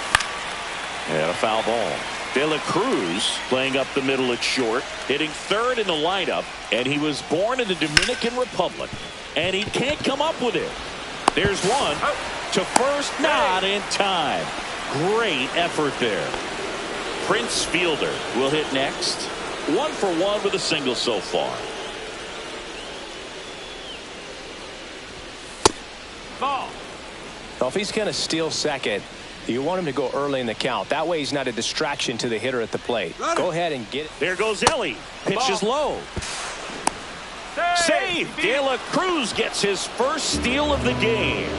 And a foul ball. De La Cruz playing up the middle at short, hitting 3rd in the lineup, and he was born in the Dominican Republic, and he can't come up with it. There's one to first, not in time. Great effort there. Prince Fielder will hit next. 1 for 1 with a single so far.
Ball.
Well, if he's going to steal second, you want him to go early in the count. That way he's not a distraction to the hitter at the plate. Go ahead and get it.
There goes Ellie. Pitch is low. Save. De La Cruz gets his first steal of the game.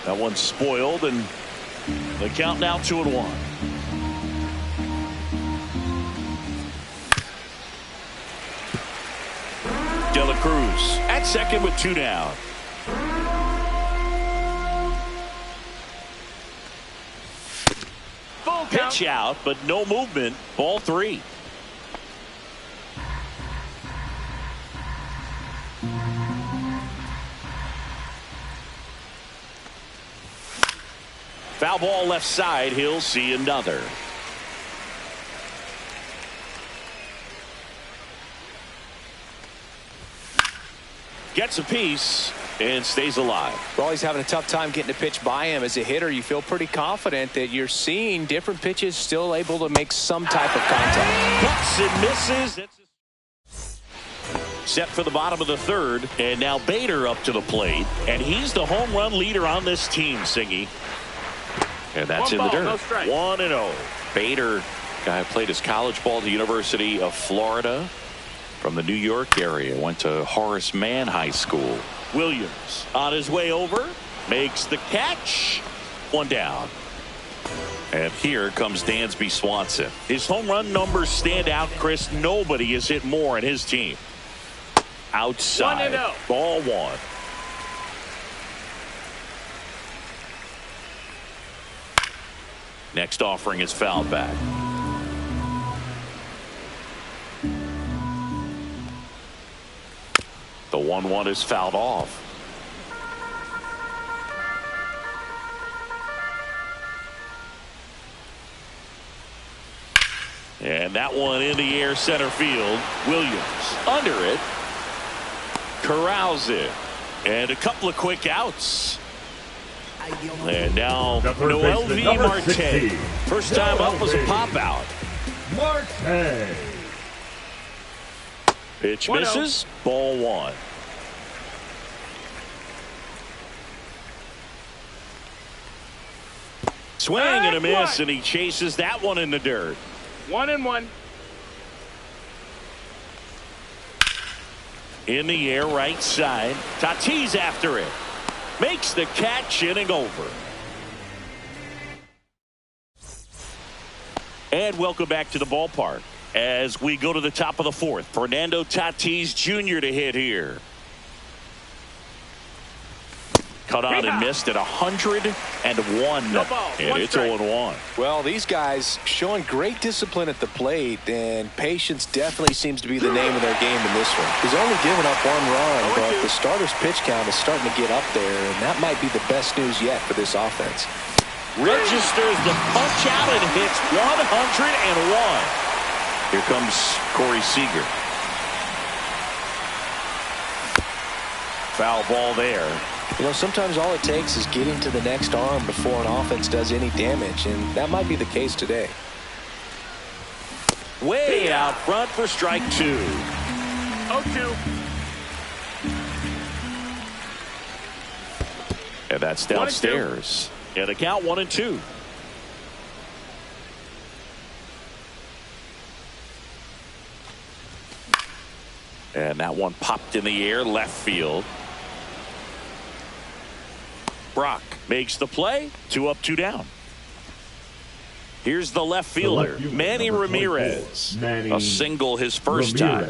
That one's spoiled, and the count now 2-1. De La Cruz at second with 2 down.
Full count.
Pitch out, but no movement. Ball 3. Foul ball left side. He'll see another. Gets a piece and stays alive.
Well, he's having a tough time getting a pitch by him. As a hitter, you feel pretty confident that you're seeing different pitches still able to make some type of contact.
Cuts and misses. Set for the bottom of the 3rd, and now Bader up to the plate, and he's the home run leader on this team, Singy. And that's in the dirt. 1-0. Bader, guy played his college ball at the University of Florida from the New York area. Went to Horace Mann High School. Williams on his way over, makes the catch. 1 down. And here comes Dansby Swanson. His home run numbers stand out, Chris. Nobody has hit more in his team. Outside.
1-0.
Ball 1. Next offering is fouled back. The 1-1 is fouled off. And that one in the air, center field. Williams under it. Corrals it. And a couple of quick outs. And now Noel V. Marte. First time up was a pop out.
Marte.
Pitch misses. Ball 1. Swing and a miss, and he chases that one in the dirt.
1-1.
In the air, right side. Tatis after it. Makes the catch, inning over. And welcome back to the ballpark as we go to the top of the 4th. Fernando Tatis Jr. to hit here. Cut on and missed at 101. And it's 0-1.
Well, these guys showing great discipline at the plate, and patience definitely seems to be the name of their game in this one. He's only given up 1 run, but the starter's pitch count is starting to get up there, and that might be the best news yet for this offense.
Registers the punch out and hits 101. Here comes Corey Seager. Foul ball there.
You know, sometimes all it takes is getting to the next arm before an offense does any damage, and that might be the case today.
Way out front for strike 2.
0-2.
And that's downstairs. And the count 1-2. And that one popped in the air, left field. Brock makes the play. 2 up, 2 down. Here's the left fielder, Manny Ramirez. A single his first time.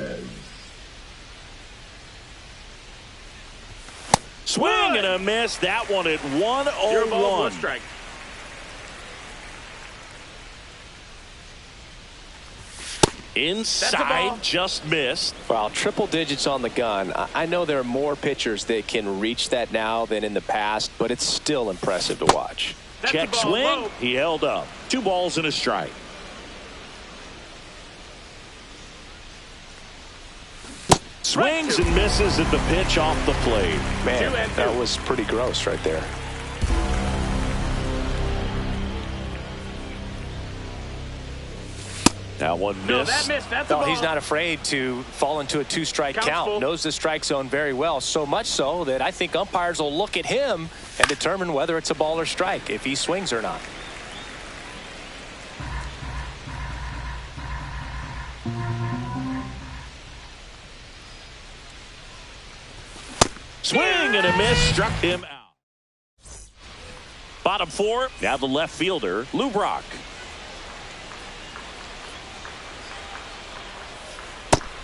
Swing and a miss. That one at 101.
Strike.
Inside, just missed.
Well, triple digits on the gun. I know there are more pitchers that can reach that now than in the past, but it's still impressive to watch.
Check swing. Low. He held up. 2 balls and a strike. Swings and misses at the pitch off the plate.
Man, that was pretty gross right there.
That one missed.
No, he's not afraid to fall into a 2-strike count. Knows the strike zone very well. So much so that I think umpires will look at him and determine whether it's a ball or strike, if he swings or not.
Swing and a miss. Struck him out. Bottom 4. Now the left fielder, Lou Brock.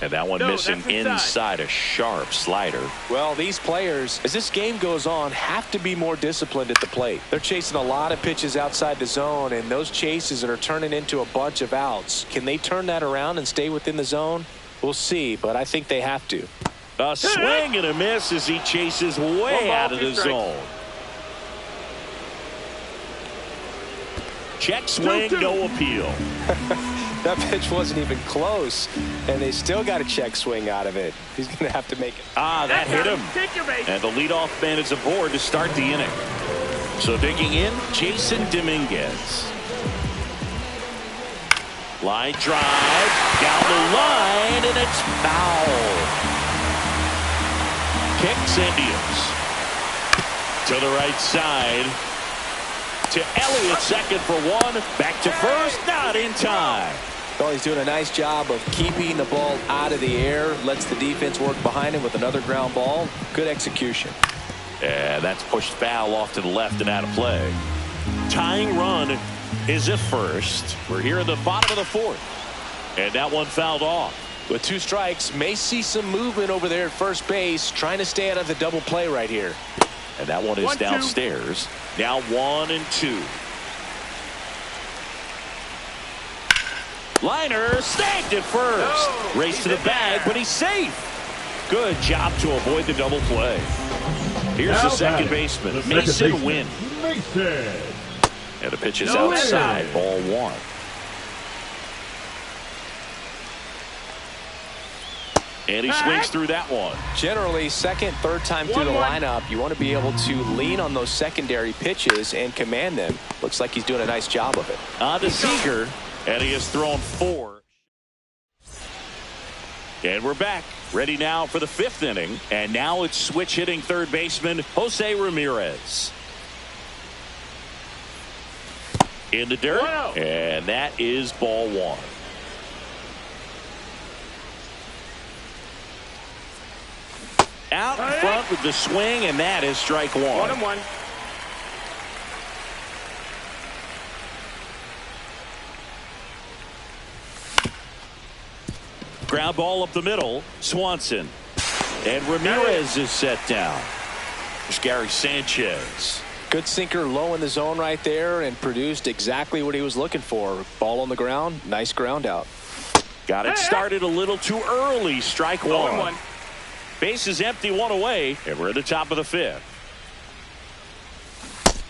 And that one missing inside, a sharp slider.
Well, these players, as this game goes on, have to be more disciplined at the plate. They're chasing a lot of pitches outside the zone, and those chases are turning into a bunch of outs. Can they turn that around and stay within the zone? We'll see, but I think they have to.
A swing and a miss as he chases way out of the zone. Check swing, no appeal.
That pitch wasn't even close, and they still got a check swing out of it. He's going to have to make it.
That hit him. And the leadoff man is aboard to start the inning. So digging in, Jason Dominguez. Line drive, down the line, and it's foul. Kicks Indians. To the right side. To Elliott, second for one. Back to first, not in time.
Well, he's doing a nice job of keeping the ball out of the air. Lets the defense work behind him with another ground ball. Good execution.
And that's pushed foul off to the left and out of play. Tying run is at first. We're here in the bottom of the fourth. And that one fouled off.
With 2 strikes, may see some movement over there at first base. Trying to stay out of the double play right here.
And that one is downstairs. Now 1-2. Liner snagged at first. Race to the bag, but he's safe. Good job to avoid the double play. Here's the second baseman, Mason Wynn. And the pitch is outside, ball 1. And he swings through that one.
Generally, second, third time through the lineup, you want to be able to lean on those secondary pitches and command them. Looks like he's doing a nice job of it.
On to Seager, and he has thrown 4. And we're back, ready now for the 5th inning. And now it's switch hitting third baseman Jose Ramirez. In the dirt, and that is ball 1. Out front with the swing, and that is strike 1.
1-1.
Ground ball up the middle, Swanson. And Ramirez is set down. There's Gary Sanchez.
Good sinker low in the zone right there and produced exactly what he was looking for. Ball on the ground, nice ground out.
Got it started a little too early, strike 1.
0-1.
Base is empty, 1 away, and we're at the top of the 5th.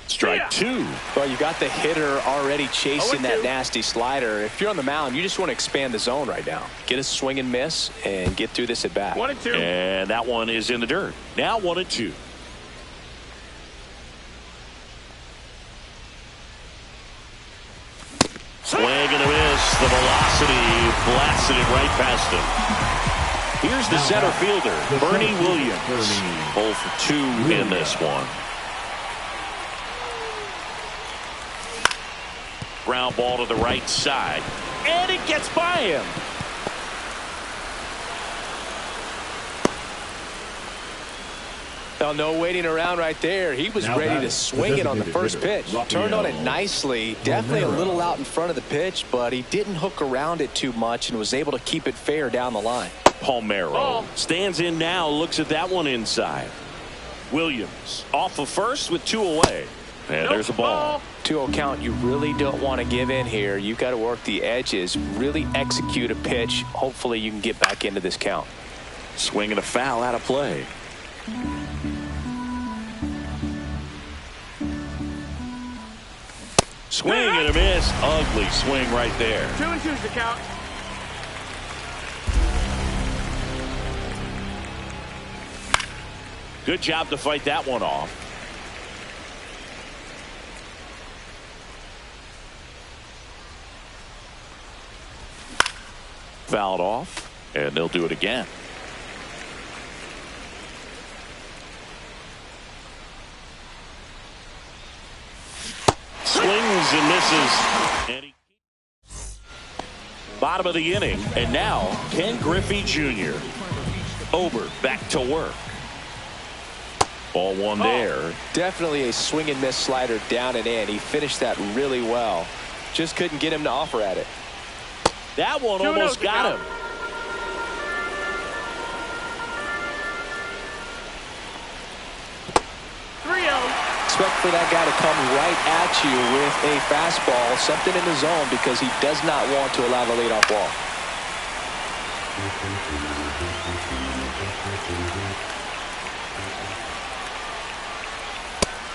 Strike 2.
Well, you got the hitter already chasing that nasty slider. If you're on the mound, you just want to expand the zone right now. Get a swing and miss and get through this at bat.
1-2.
And that one is in the dirt. Now 1-2. Swing and a miss. The velocity blasted it right past him. Here's the center fielder, Bernie Williams. 0 for 2 in this one. Ground ball to the right side. And it gets by him.
Well, no waiting around right there. He was ready to swing it on the first pitch. Turned on it nicely. Definitely a little out in front of the pitch, but he didn't hook around it too much and was able to keep it fair down the line.
Palmeiro stands in now, looks at that one inside. Williams off of first with 2 away. And there's a ball.
2-0 count. You really don't want to give in here. You've got to work the edges, really execute a pitch. Hopefully you can get back into this count.
Swing and a foul out of play. Swing and a miss. Ugly swing right there.
2-2's the count.
Good job to fight that one off. Fouled off, and they'll do it again. Swings and misses. And bottom of the inning, and now Ken Griffey Jr. Ober back to work. Ball 1 there.
Definitely a swing and miss slider down and in. He finished that really well. Just couldn't get him to offer at it.
That one almost got him.
expect for that guy to come right at you with a fastball, something in the zone, because he does not want to allow the leadoff walk.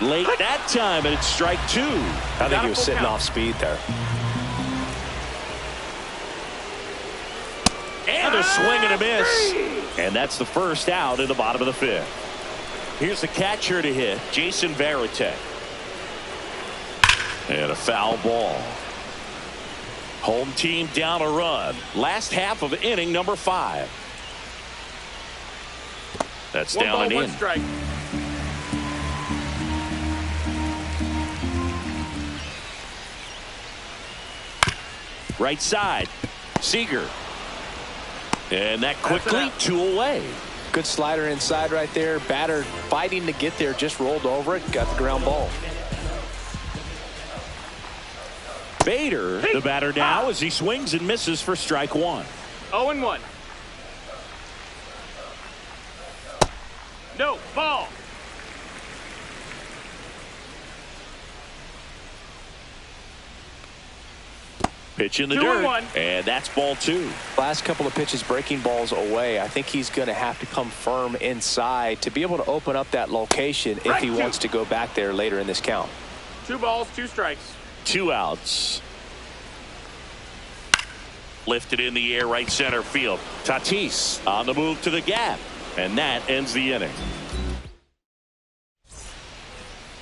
Late that time, and it's strike 2.
I think he was sitting off speed there.
And a swing and a miss. And that's the first out in the bottom of the 5th. Here's the catcher to hit, Jason Varitek. And a foul ball. Home team down a run. Last half of inning number 5. That's down and in.
Strike.
Right side, Seager. And that quickly 2 away.
Good slider inside right there. Batter fighting to get there, just rolled over it, got the ground ball.
Bader, the batter now, as he swings and misses for strike 1.
0-1. No, ball.
Pitch in the
2-1.
dirt, and that's ball 2.
Last couple of pitches breaking balls away. I think he's going to have to come firm inside to be able to open up that location if he wants to go back there later in this count.
2 balls, 2 strikes.
2 outs. Lifted in the air, right center field. Tatis on the move to the gap, and that ends the inning.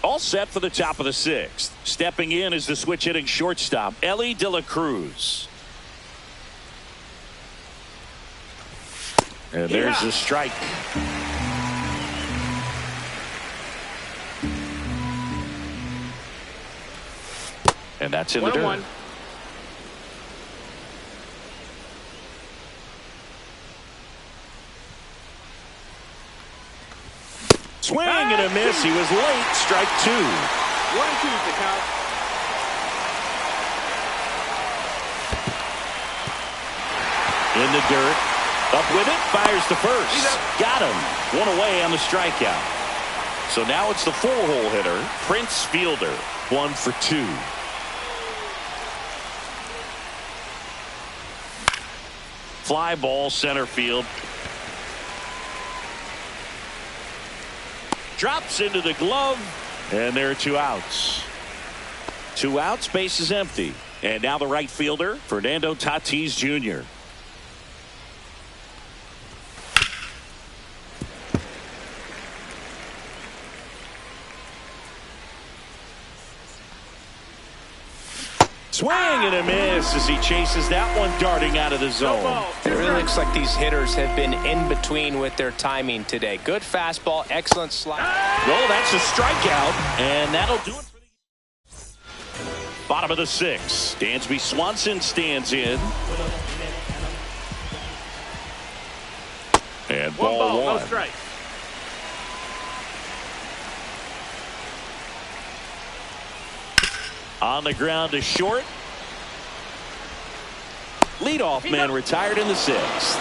All set for the top of the 6th. Stepping in is the switch hitting shortstop, Ellie De La Cruz. And there's the strike. And that's in the dirt.
1-1.
Swing and a miss. He was late. Strike 2.
1-2 the count.
In the dirt. Up with it. Fires to first. Got him. 1 away on the strikeout. So now it's the 4-hole hitter, Prince Fielder. 1 for 2. Fly ball center field. Drops into the glove, and there are 2 outs. 2 outs, base is empty. And now the right fielder, Fernando Tatis Jr. Swing and a miss as he chases that one darting out of the zone.
It really looks like these hitters have been in between with their timing today. Good fastball, excellent slide.
Well, that's a strikeout, and that'll do it for the bottom of the 6th. Dansby Swanson stands in. And ball 1.
No strike.
On the ground to short. Leadoff man retired in the 6th.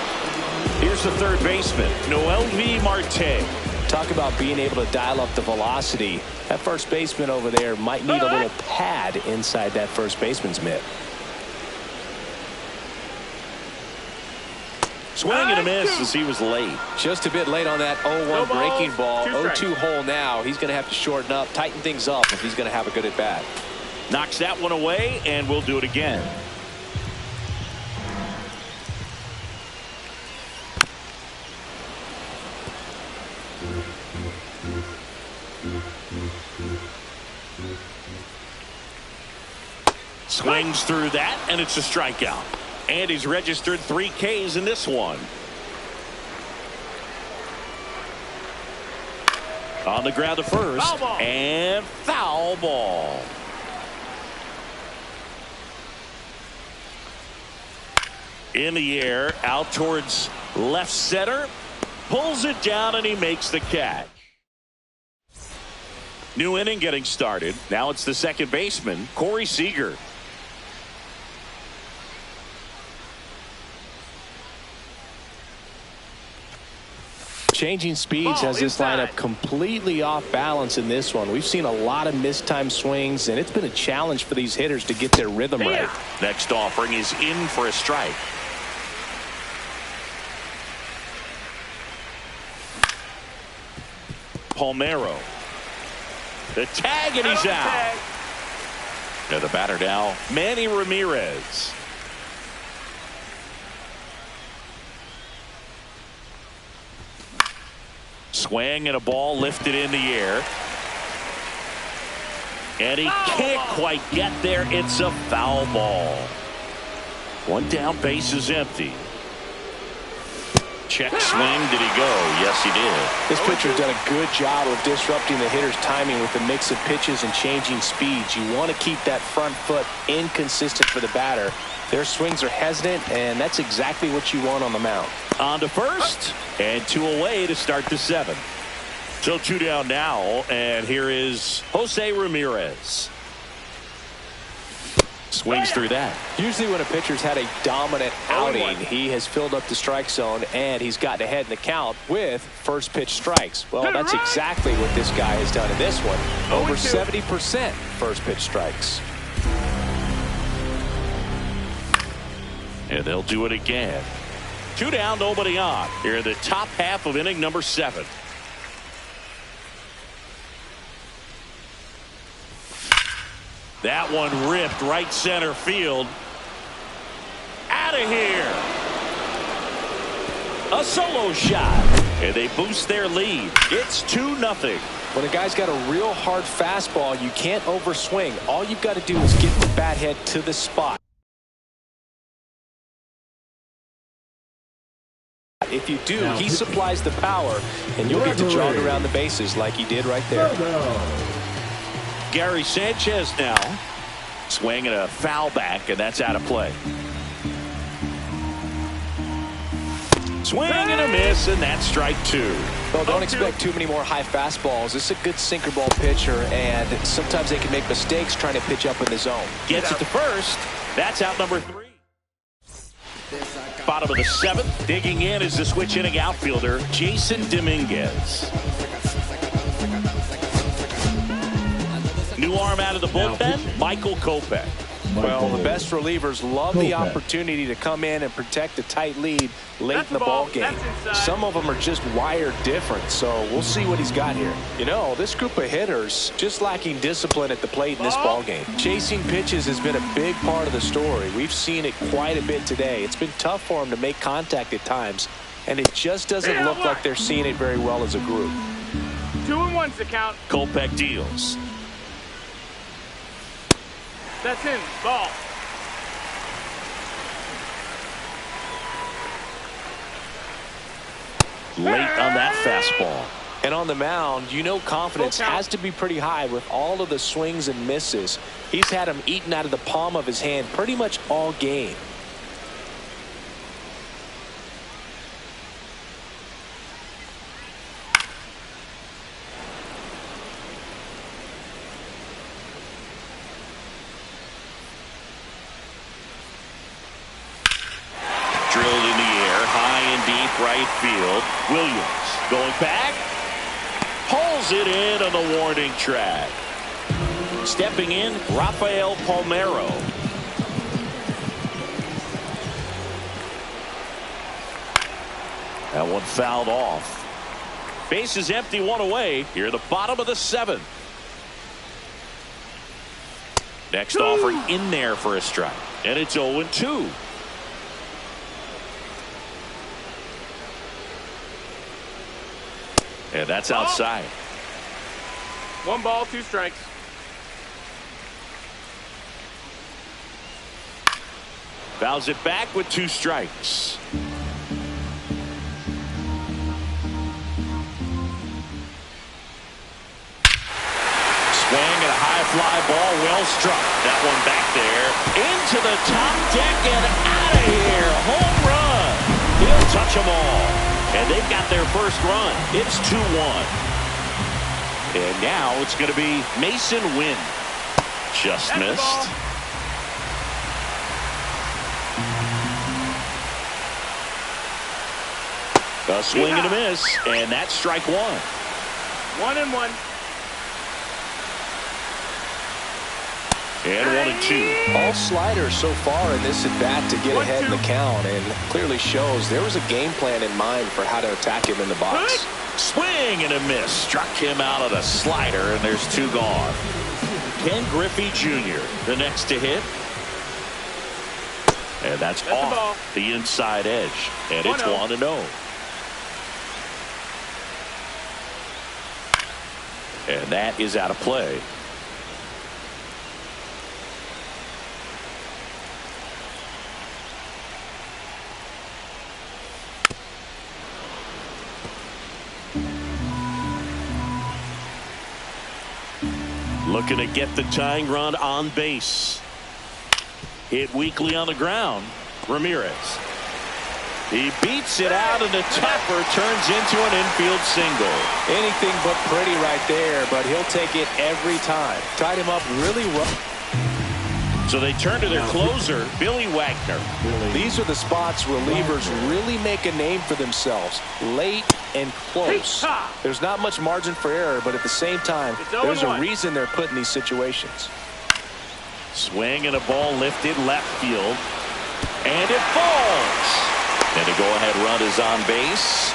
Here's the third baseman, Noel V. Marte.
Talk about being able to dial up the velocity. That first baseman over there might need a little pad inside that first baseman's mitt.
Swing and a miss as he was late.
Just a bit late on that 0-1 breaking ball. 0-2 hole now. He's going to have to shorten up, tighten things up if he's going to have a good at bat.
Knocks that one away, and we'll do it again. Swings through that, and it's a strikeout. And he's registered 3 Ks in this one. On the ground to first, and foul ball. In the air, out towards left center, pulls it down, and he makes the catch. New inning getting started. Now it's the second baseman, Corey Seager.
Changing speeds has this lineup completely off balance in this one. We've seen a lot of mistimed swings, and it's been a challenge for these hitters to get their rhythm right.
Next offering is in for a strike. Palmeiro. The tag, and he's out. Now the batter now, Manny Ramirez. Swing and a ball lifted in the air. And he can't quite get there. It's a foul ball. One down, base is empty. Check swing. Did he go? Yes, he did.
This pitcher's done a good job of disrupting the hitter's timing with the mix of pitches and changing speeds. You want to keep that front foot inconsistent for the batter. Their swings are hesitant, and that's exactly what you want on the mound.
On to first, and 2 away to start the 7th. So 2 down now, and here is Jose Ramirez. Swings through that.
Usually when a pitcher's had a dominant outing, he has filled up the strike zone, and he's gotten ahead in the count with first pitch strikes. Well, that's exactly what this guy has done in this one. Over 70% first pitch strikes.
And they'll do it again. 2 down, nobody on. Here in the top half of inning number 7. That one ripped right center field. Out of here. A solo shot. And they boost their lead. It's 2-0.
When a guy's got a real hard fastball, you can't overswing. All you've got to do is get the bat head to the spot. If you do, he supplies the power, and you'll get to jog around the bases like he did right there.
Gary Sanchez now swinging a foul back, and that's out of play. Swing and a miss, and that's strike 2.
Well, don't expect too many more high fastballs. This is a good sinker ball pitcher, and sometimes they can make mistakes trying to pitch up in the zone.
Gets it to first. That's out number 3. Bottom of the 7th. Digging in is the switch inning outfielder, Jason Dominguez. New arm out of the bullpen, Michael Kopech.
Well, the best relievers love the opportunity to come in and protect a tight lead late in the ball game. Some of them are just wired different, so we'll see what he's got here. You know, this group of hitters just lacking discipline at the plate in this ball game. Chasing pitches has been a big part of the story. We've seen it quite a bit today. It's been tough for them to make contact at times, and it just doesn't look like they're seeing it very well as a group.
2-1's the count.
Kopech deals.
That's in. Ball.
Late on that fastball.
And on the mound, you know confidence has to be pretty high with all of the swings and misses. He's had them eaten out of the palm of his hand pretty much all game.
Right field. Williams going back. Pulls it in on the warning track. Stepping in, Rafael Palmeiro. That one fouled off. Base is empty, 1 away. Here at the bottom of the 7th. Next offering in there for a strike. And it's 0-2. And that's outside.
1 ball, 2 strikes.
Fouls it back with 2 strikes. Swing and a high fly ball, well struck. That one back there into the top deck and out of here. Home run. He'll touch them all. And they've got their first run. It's 2-1. And now it's going to be Mason Wynn. Just missed. A swing and a miss, and that's strike one.
1-1.
And 1-2.
All sliders so far in this at-bat to get ahead in the count, and clearly shows there was a game plan in mind for how to attack him in the box.
Swing and a miss. Struck him out of the slider, and there's two gone. Ken Griffey Jr., the next to hit. And that's off the inside edge. And it's 1-0. And that is out of play. Looking to get the tying run on base. Hit weakly on the ground. Ramirez. He beats it out, and the topper turns into an infield single.
Anything but pretty right there, but he'll take it every time. Tied him up really well.
So they turn to their closer, Billy Wagner.
These are the spots relievers really make a name for themselves. Late and close. There's not much margin for error, but at the same time, there's a reason they're put in these situations.
Swing and a ball lifted left field. And it falls. And the go-ahead run is on base.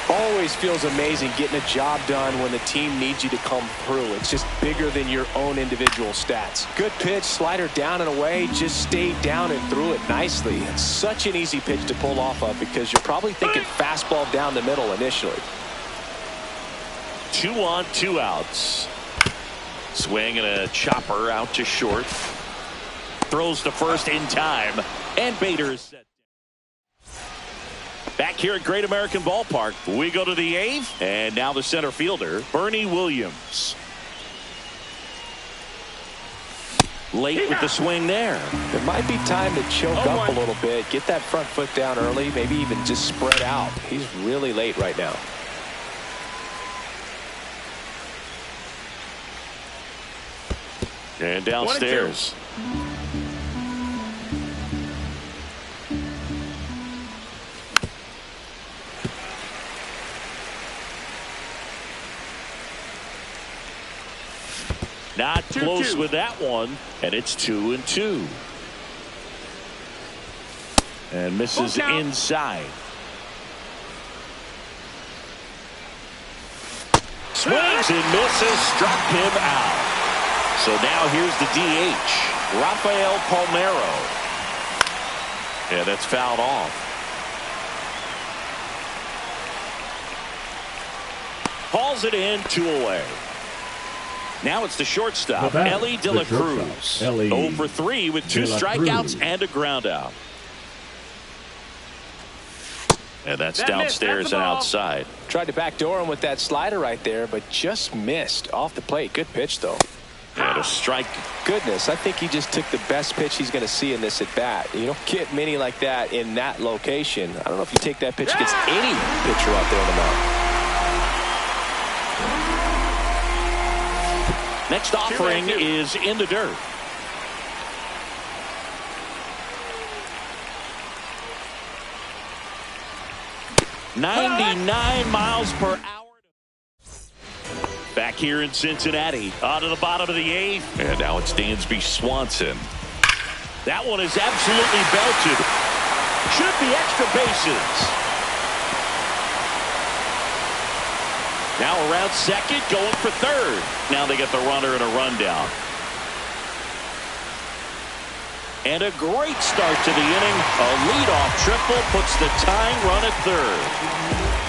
Always feels amazing getting a job done when the team needs you to come through. It's just bigger than your own individual stats. Good pitch, slider down and away, just stayed down and threw it nicely. It's such an easy pitch to pull off of because you're probably thinking fastball down the middle initially.
2 on, 2 outs. Swing and a chopper out to short. Throws to first in time, and Bader is set. Back here at Great American Ballpark, we go to the 8th, and now the center fielder, Bernie Williams. Late with the swing there.
It might be time to choke up a little bit, get that front foot down early, maybe even just spread out. He's really late right now.
And downstairs. Not close with that one, and it's 2-2. And misses inside. Swings and misses, struck him out. So now here's the DH, Rafael Palmeiro. Yeah, that's fouled off. Hauls it in, 2 away. Now it's the shortstop, Ellie De La Cruz. 0 for 3 with 2 strikeouts and a ground out. And that's downstairs and outside.
Tried to backdoor him with that slider right there, but just missed off the plate. Good pitch, though.
And a strike.
Goodness, I think he just took the best pitch he's going to see in this at-bat. You don't get many like that in that location. I don't know if you take that pitch against any pitcher out there on the mound.
Next offering is in the dirt. .99 miles per hour. Back here in Cincinnati, on to the bottom of the 8th. And now it's Dansby Swanson. That one is absolutely belted. Should be extra bases. Now around second, going for third. Now they get the runner and a rundown. And a great start to the inning. A leadoff triple puts the tying run at third.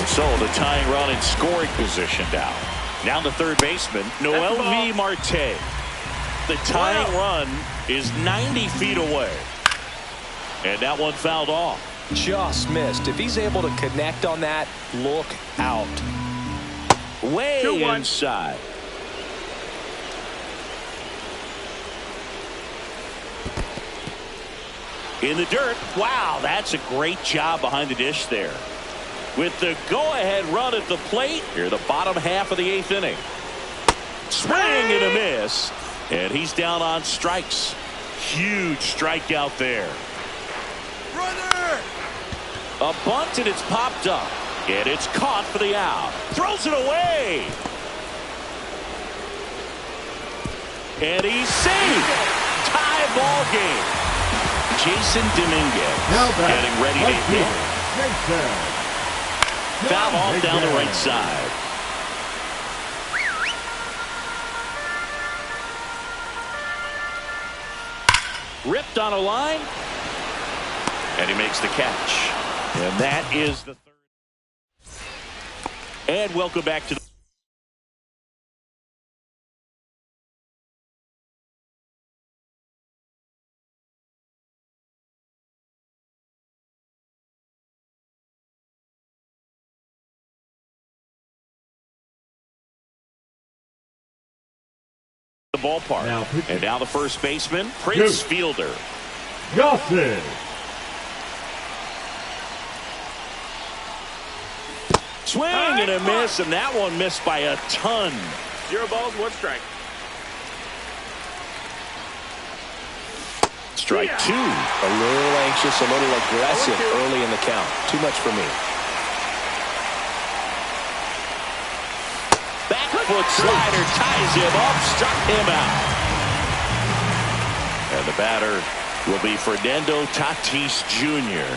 So the tying run in scoring position now. Now the third baseman, Noel V. Marte. The tying run is 90 feet away. And that one fouled off.
Just missed. If he's able to connect on that, look out.
Way inside. In the dirt. Wow, that's a great job behind the dish there. With the go-ahead run at the plate, here the bottom half of the 8th inning. Swing and a miss. And he's down on strikes. Huge strikeout there.
Runner!
A bunt, and it's popped up. And it's caught for the out. Throws it away. And he's safe. Tie ball game. Jason Dominguez getting ready to hit. Foul off down the right side. Ripped on a line. And he makes the catch. And that is the third. And welcome back to the ballpark. And now the first baseman, Prince Fielder.
Gossett.
Swing and a miss, and that one missed by a ton.
0 balls, 1 strike.
Strike 2.
A little anxious, a little aggressive early in the count. Too much for me.
Back foot slider ties him up, struck him out. And the batter will be Fernando Tatis Jr.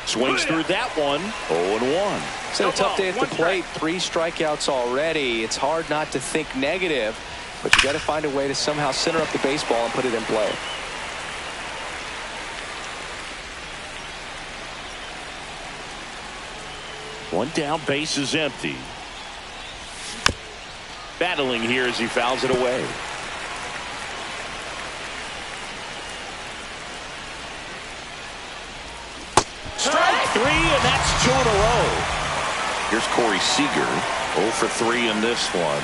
Swings through that one. 0-1.
It's a tough day at the plate. 3 strikeouts already. It's hard not to think negative, but you got to find a way to somehow center up the baseball and put it in play.
One down, base is empty. Battling here as he fouls it away. Strike 3, and that's 2 in a row. Here's Corey Seager, 0 for 3 in this one.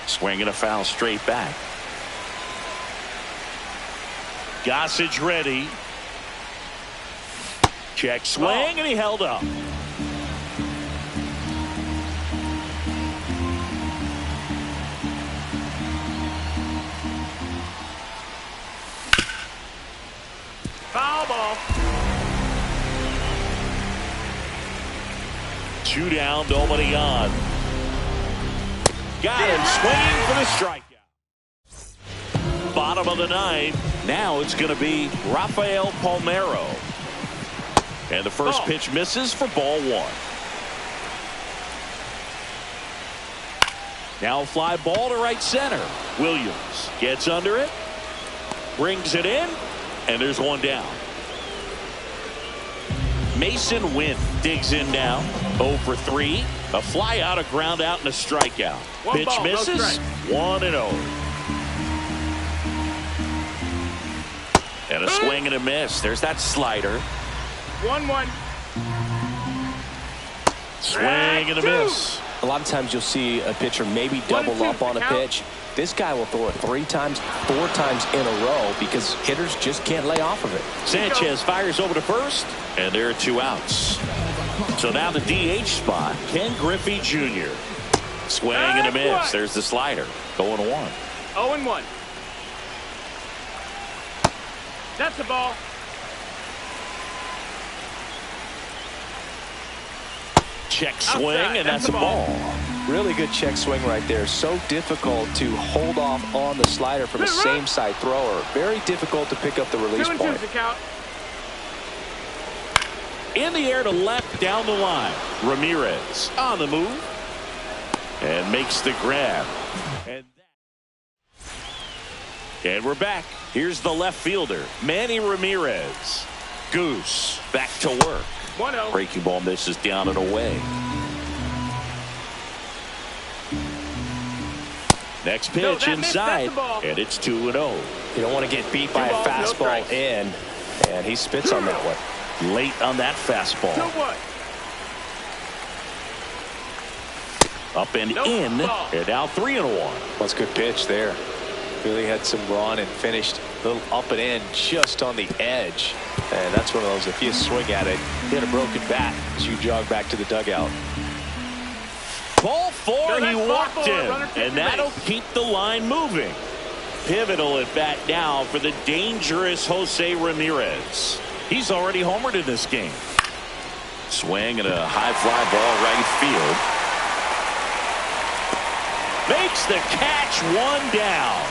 Swinging a foul straight back. Gossage ready. Check swing, and he held up.
Foul ball.
2 down, nobody on. Got him swinging for the strikeout. Bottom of the 9th. Now it's going to be Rafael Palmeiro. And the first pitch misses for ball 1. Now a fly ball to right center. Williams gets under it. Brings it in. And there's 1 down. Mason Wynn digs in now. 0 for 3. A fly out, a ground out, and a strikeout. Pitch
ball,
misses. 1-0. And a swing and a miss. There's that slider.
1-1.
Swing and a miss.
A lot of times you'll see a pitcher maybe double up on a pitch. This guy will throw it 3 times, 4 times in a row because hitters just can't lay off of it.
Sanchez fires over to first, and there are 2 outs. So now the DH spot, Ken Griffey Jr. Swing and a miss. There's the slider. 0-1.
0-1. That's the ball.
Check swing, and that's a ball.
Really good check swing right there. So difficult to hold off on the slider from a same side thrower. Very difficult to pick up the release point.
In the air to left down the line. Ramirez on the move. And makes the grab. And we're back. Here's the left fielder, Manny Ramirez. Goose back to work.
1-0.
Breaking ball misses down and away. Next pitch inside, and it's 2-0.
You don't want to get beat by a fastball in, and he spits on that one.
Late on that fastball.
2-1.
Up and in, and now 3-1.
That's a good pitch there. Really had some run and finished a little up and in just on the edge. And that's one of those, if you swing at it, hit a broken bat as you jog back to the dugout.
Ball 4, he walked in, and that'll keep the line moving. pivotal at bat now for the dangerous Jose Ramirez. He's already homered in this game. Swing and a high fly ball right field. Makes the catch, one down.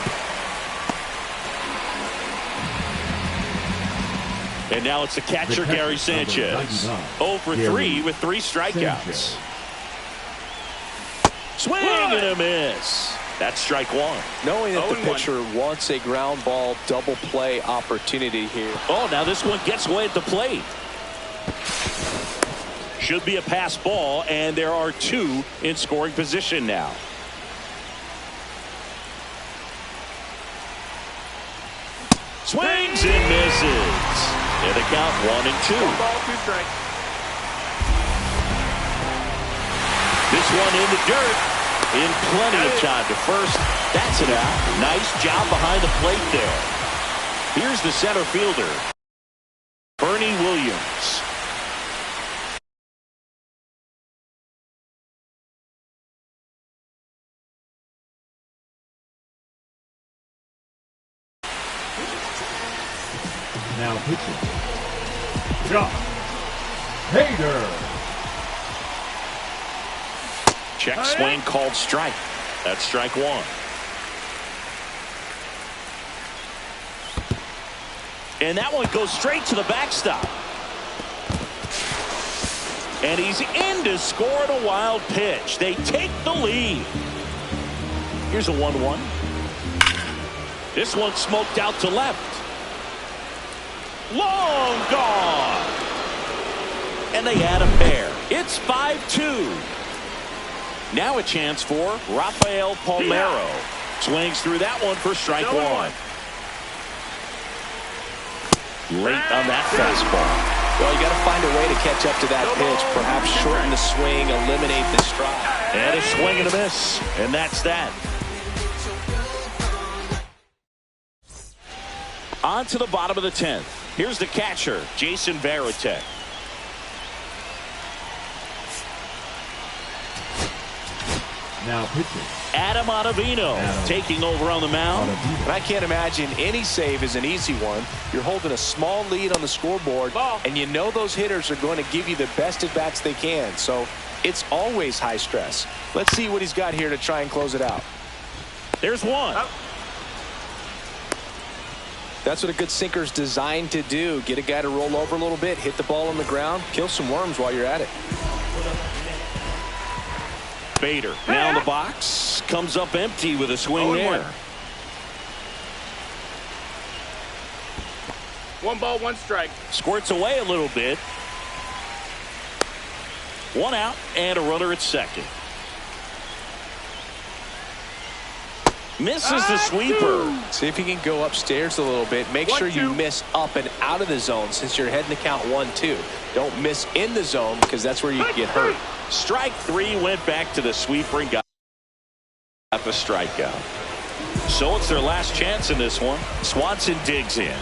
And now it's the catcher, Gary Sanchez. 0 for 3 with 3 strikeouts. Swing and a miss. That's strike one.
Knowing that the pitcher wants a ground ball double play opportunity here.
Oh, now this one gets away at the plate. Should be a pass ball, and there are 2 in scoring position now. Swings and misses. And the count 1-2.
1 ball, 2 strikes.
This one in the dirt. In plenty of time to first. That's it out. Nice job behind the plate there. Here's the center fielder, Bernie Williams.
Now pitching, Josh Hader.
Check swing called strike. That's strike one. And that one goes straight to the backstop. And he's in to score a wild pitch. They take the lead. Here's a 1-1. This one smoked out to left. Long gone. And they add a pair. It's 5-2. Now a chance for Rafael Palmeiro. Swings through that one for strike one. Late on that fastball.
Well, you got to find a way to catch up to that pitch. Perhaps shorten the swing, eliminate the strike.
And a swing and a miss. And that's that. On to the bottom of the 10th. Here's the catcher, Jason Varitek.
Now pitching,
Adam Ottavino taking over on the mound.
And I can't imagine any save is an easy one. You're holding a small lead on the scoreboard, and you know those hitters are going to give you the best at-bats they can. So it's always high stress. Let's see what he's got here to try and close it out.
There's one.
That's what a good sinker's designed to do. Get a guy to roll over a little bit, hit the ball on the ground, kill some worms while you're at it.
Bader now in the box, comes up empty with a swing there.
1 ball, 1 strike.
Squirts away a little bit. 1 out and a runner at second. Misses the sweeper.
See if you can go upstairs a little bit. Make sure you miss up and out of the zone since you're heading to count 1-2. Don't miss in the zone because that's where you get hurt.
Strike 3, went back to the sweeper and got the strikeout. So it's their last chance in this one. Swanson digs in.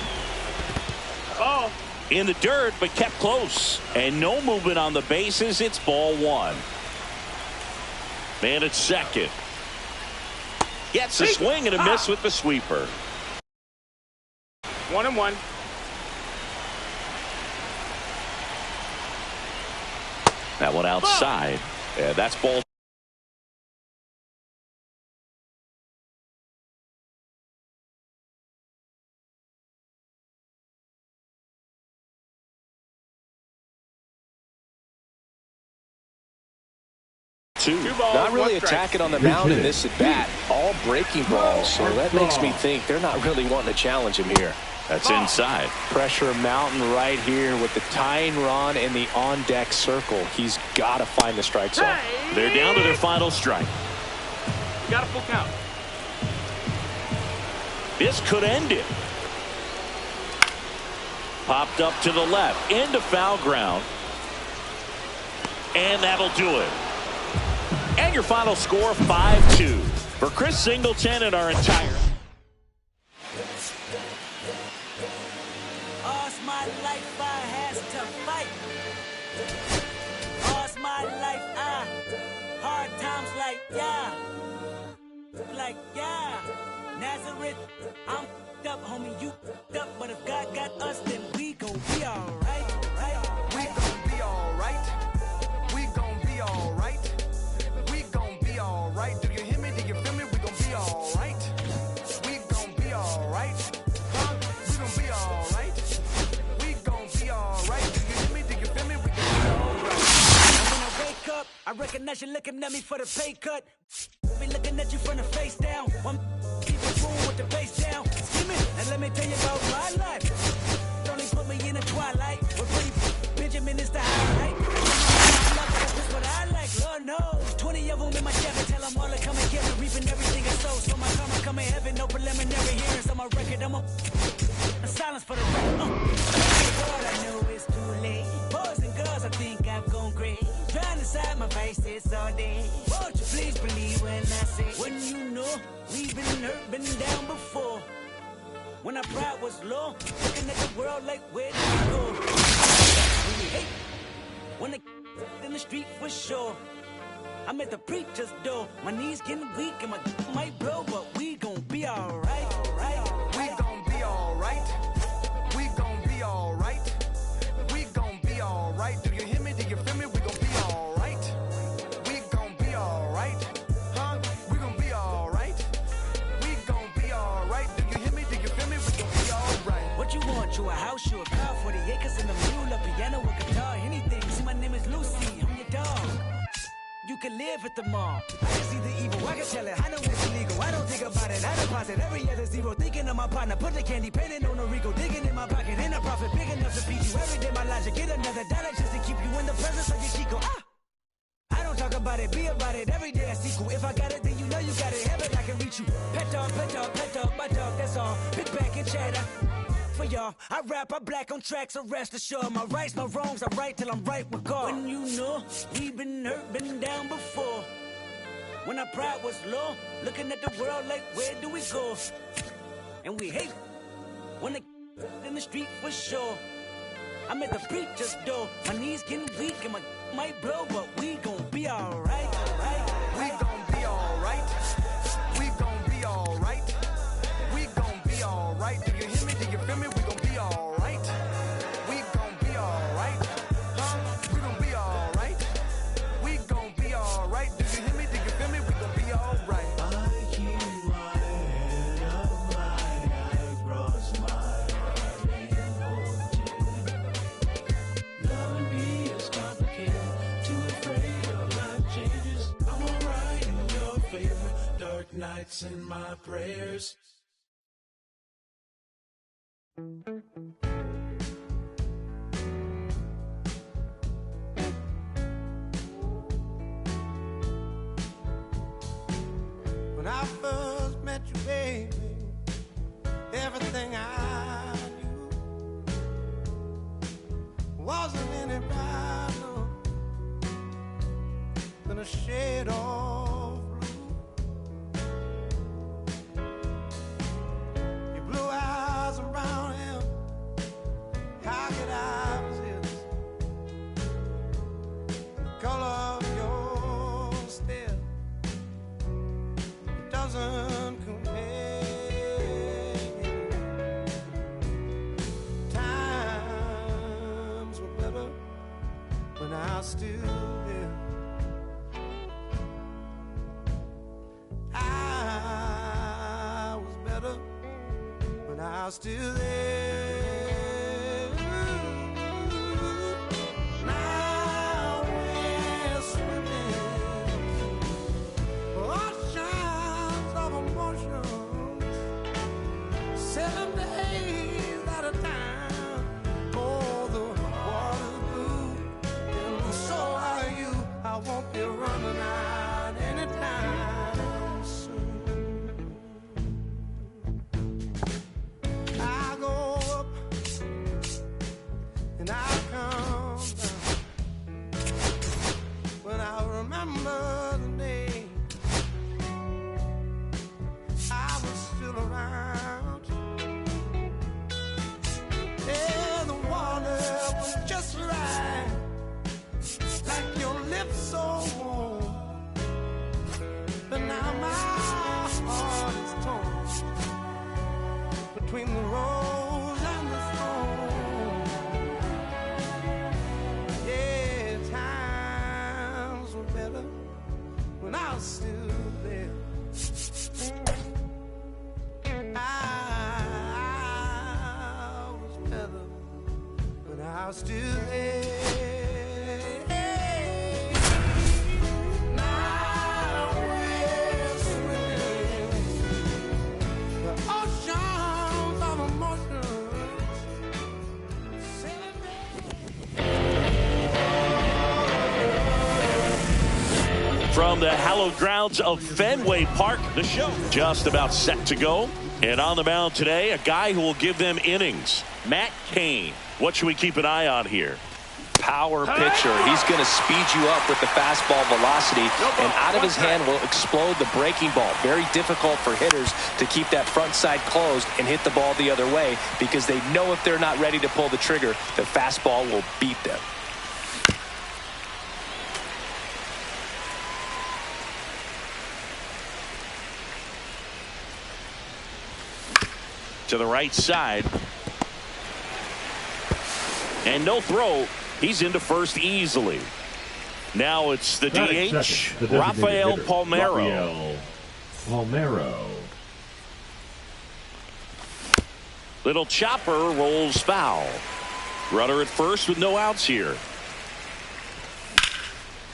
Oh.
In the dirt, but kept close. And no movement on the bases. It's ball 1. Man at second. Gets a swing and a miss with the sweeper.
1-1.
That one outside. Yeah, that's ball.
Not really attacking on the mound in this at bat. All breaking balls, so that makes me think they're not really wanting to challenge him here.
That's inside.
Pressure mountain right here with the tying run in the on-deck circle. He's got to find the strike zone.
They're down to their final strike.
You got a full count.
This could end it. Popped up to the left into foul ground. And that'll do it. And your final score, 5-2. For Chris Singleton and our entire...
All's my life I has to fight. All's my life I hard times like yeah. Nazareth. spirit. I'm up, homie, you up, but if God got us, then we gon' be alright.
We gon' be alright. We gon' be alright. We gon' be alright. Do you hear me? Do you feel me? We gon' be alright. We gon' be alright. Huh? We gon' be alright. We gon' be alright. Do you hear me? Do you feel me? We gon' be alright.
And when I wake up, I recognize you looking at me for the pay cut. Be looking at you from the face down. One keep it cool with the face down. Skimming, and let me tell you about my life. Only put me in the twilight. We're pretty Benjamin is the highlight. That's what I like, Lord knows. 20 of them in my Chevy, tell them all to come and get me. Reaping everything I sow. So my karma come in heaven, no preliminary hearings on my record. I'm a silence for the record. Lord, I know it's too late. Boys and girls, I think I've gone crazy. Trying to decide my vices all day. Won't you please believe when I say, when you know we've been hurt, been down before. When our pride was low, looking at the world like where did we go? When we hate, when the in the street for sure. I'm at the preacher's door. My knees getting weak and my might blow, but we gon' be alright.
We gon' be alright. We gon' be alright. We gon' be alright. Do you hear me? Do you feel me? We gon' be alright. We gon' be alright. Huh? We gon' be alright. We gon' be alright. Do you hear me? Do you feel me? We gon' be alright.
What you want? You a house, you a car, 40 acres and a mule, a piano, a guitar, anything. See, my name is Lucy, I'm your dog. You can live at the mall. I can see the evil, I can tell it. I know it's illegal. I don't think about it. I deposit every other zero. Thinking of my partner, put the candy, painting on a Rico, digging in my pocket, in a profit big enough to feed you every day. My logic, get another dollar just to keep you in the presence of your Chico. I don't talk about it, be about it. Every day I sequel. If I got it, then you know you got it. Heaven, I can reach you. Pet dog, my dog, that's all. Big back and chatter. For y'all, I rap, I black on tracks, so rest assured. My rights, my wrongs, I right till I'm right with God. When you know we've been hurt, been down before. When our pride was low, looking at the world like where do we go? And we hate when the in the street for sure. I'm at the preacher's door. My knees getting weak and my might blow, but we gon' be alright.
We gon' be alright. We gon' be alright. We gon' be alright. Do you hear me? Do you feel me? We gon' be alright. We gon' be alright. Huh? We gon' be alright. We gon' be alright. Do you hear me? Do you feel me? We gon' be alright.
I keep my head up high, I cross my heart and hold you. Loving me is complicated, too afraid of life changes. I'm alright in your favor, dark nights in my prayers.
When I first met you, baby, everything I knew wasn't any brighter than a shade of blue. Your blue eyes around him, how could I resist? The color of your stare doesn't compare. Times were better when I was still there. I was better when I was still there. Now we're swimming oceans of emotions, 7 days at a time. Oh, the water's blue, and so are you. I won't be running out anytime soon. I go
when I was still there. I was better when I was still there. Now we're swimming the oceans of emotion.
From the hallowed grounds of Fenway Park, the show just about set to go. And on the mound today, a guy who will give them innings, Matt Cain. What should we keep an eye on here?
Power pitcher. He's going to speed you up with the fastball velocity, and out of his hand will explode the breaking ball. Very difficult for hitters to keep that front side closed and hit the ball the other way, because they know if they're not ready to pull the trigger, the fastball will beat them.
To the right side. And no throw. He's into first easily. Now it's the DH, Rafael Palmeiro. Little chopper rolls foul. Runner at first with no outs here.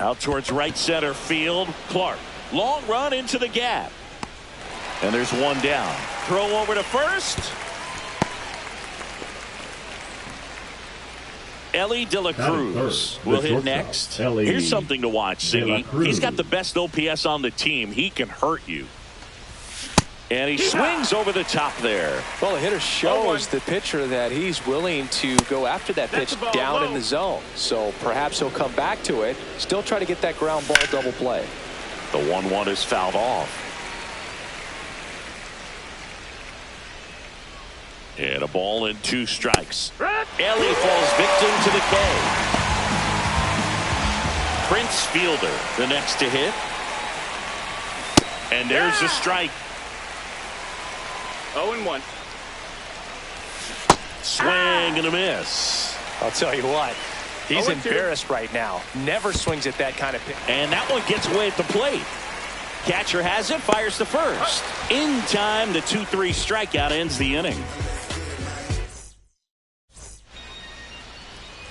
Out towards right center field. Clark. Long run into the gap. And there's one down. Throw over to first. Ellie De La Cruz will hit next. Here's something to watch, Siggy. He's got the best OPS on the team. He can hurt you. And he swings over the top there.
Well, the hitter shows the pitcher that he's willing to go after that pitch down in the zone. So perhaps he'll come back to it. Still try to get that ground ball double play.
The 1-1 is fouled off. And a ball and 2 strikes. Ellie falls victim to the K. Prince Fielder, the next to hit. And there's a strike.
0-1.
Swing and a miss.
I'll tell you what, he's embarrassed right now. Never swings at that kind of pitch.
And that one gets away at the plate. Catcher has it, fires to first. In time, the 2-3 strikeout ends the inning.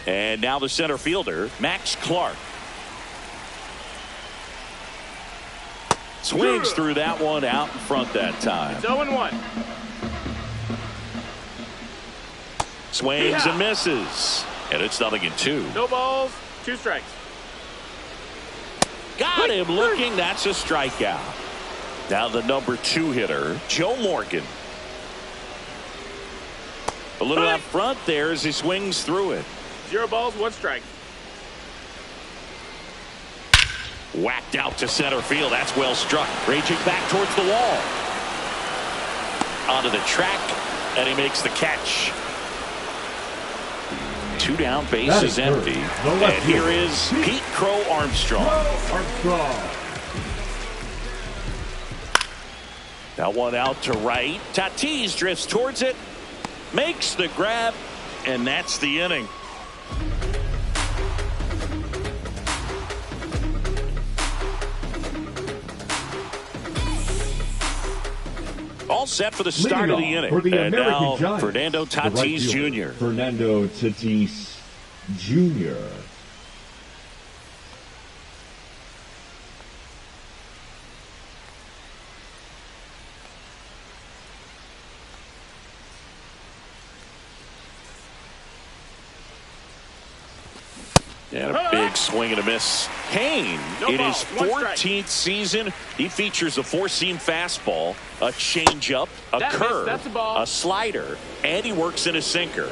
And now the center fielder, Max Clark. Swings through that one out in front that time.
It's 0-1.
Swings and misses. And it's 0-2.
No balls, 2 strikes.
Got him looking. That's a strikeout. Now the number 2 hitter, Joe Morgan. A little out front there as he swings through it.
0 balls, 1 strike.
Whacked out to center field. That's well struck. Raging back towards the wall. Onto the track, and he makes the catch. 2 down, base is empty. And here is Pete Crow Armstrong. That one out to right. Tatis drifts towards it, makes the grab, and that's the inning. All set for the start of the inning.
For the
and
American
now
Giants,
Fernando Tatis Jr.
Fernando Tatis Jr.
And a big swing and a miss. Cain, in his 14th season, he features a 4-seam fastball, a changeup, a curve, a slider, and he works in a sinker.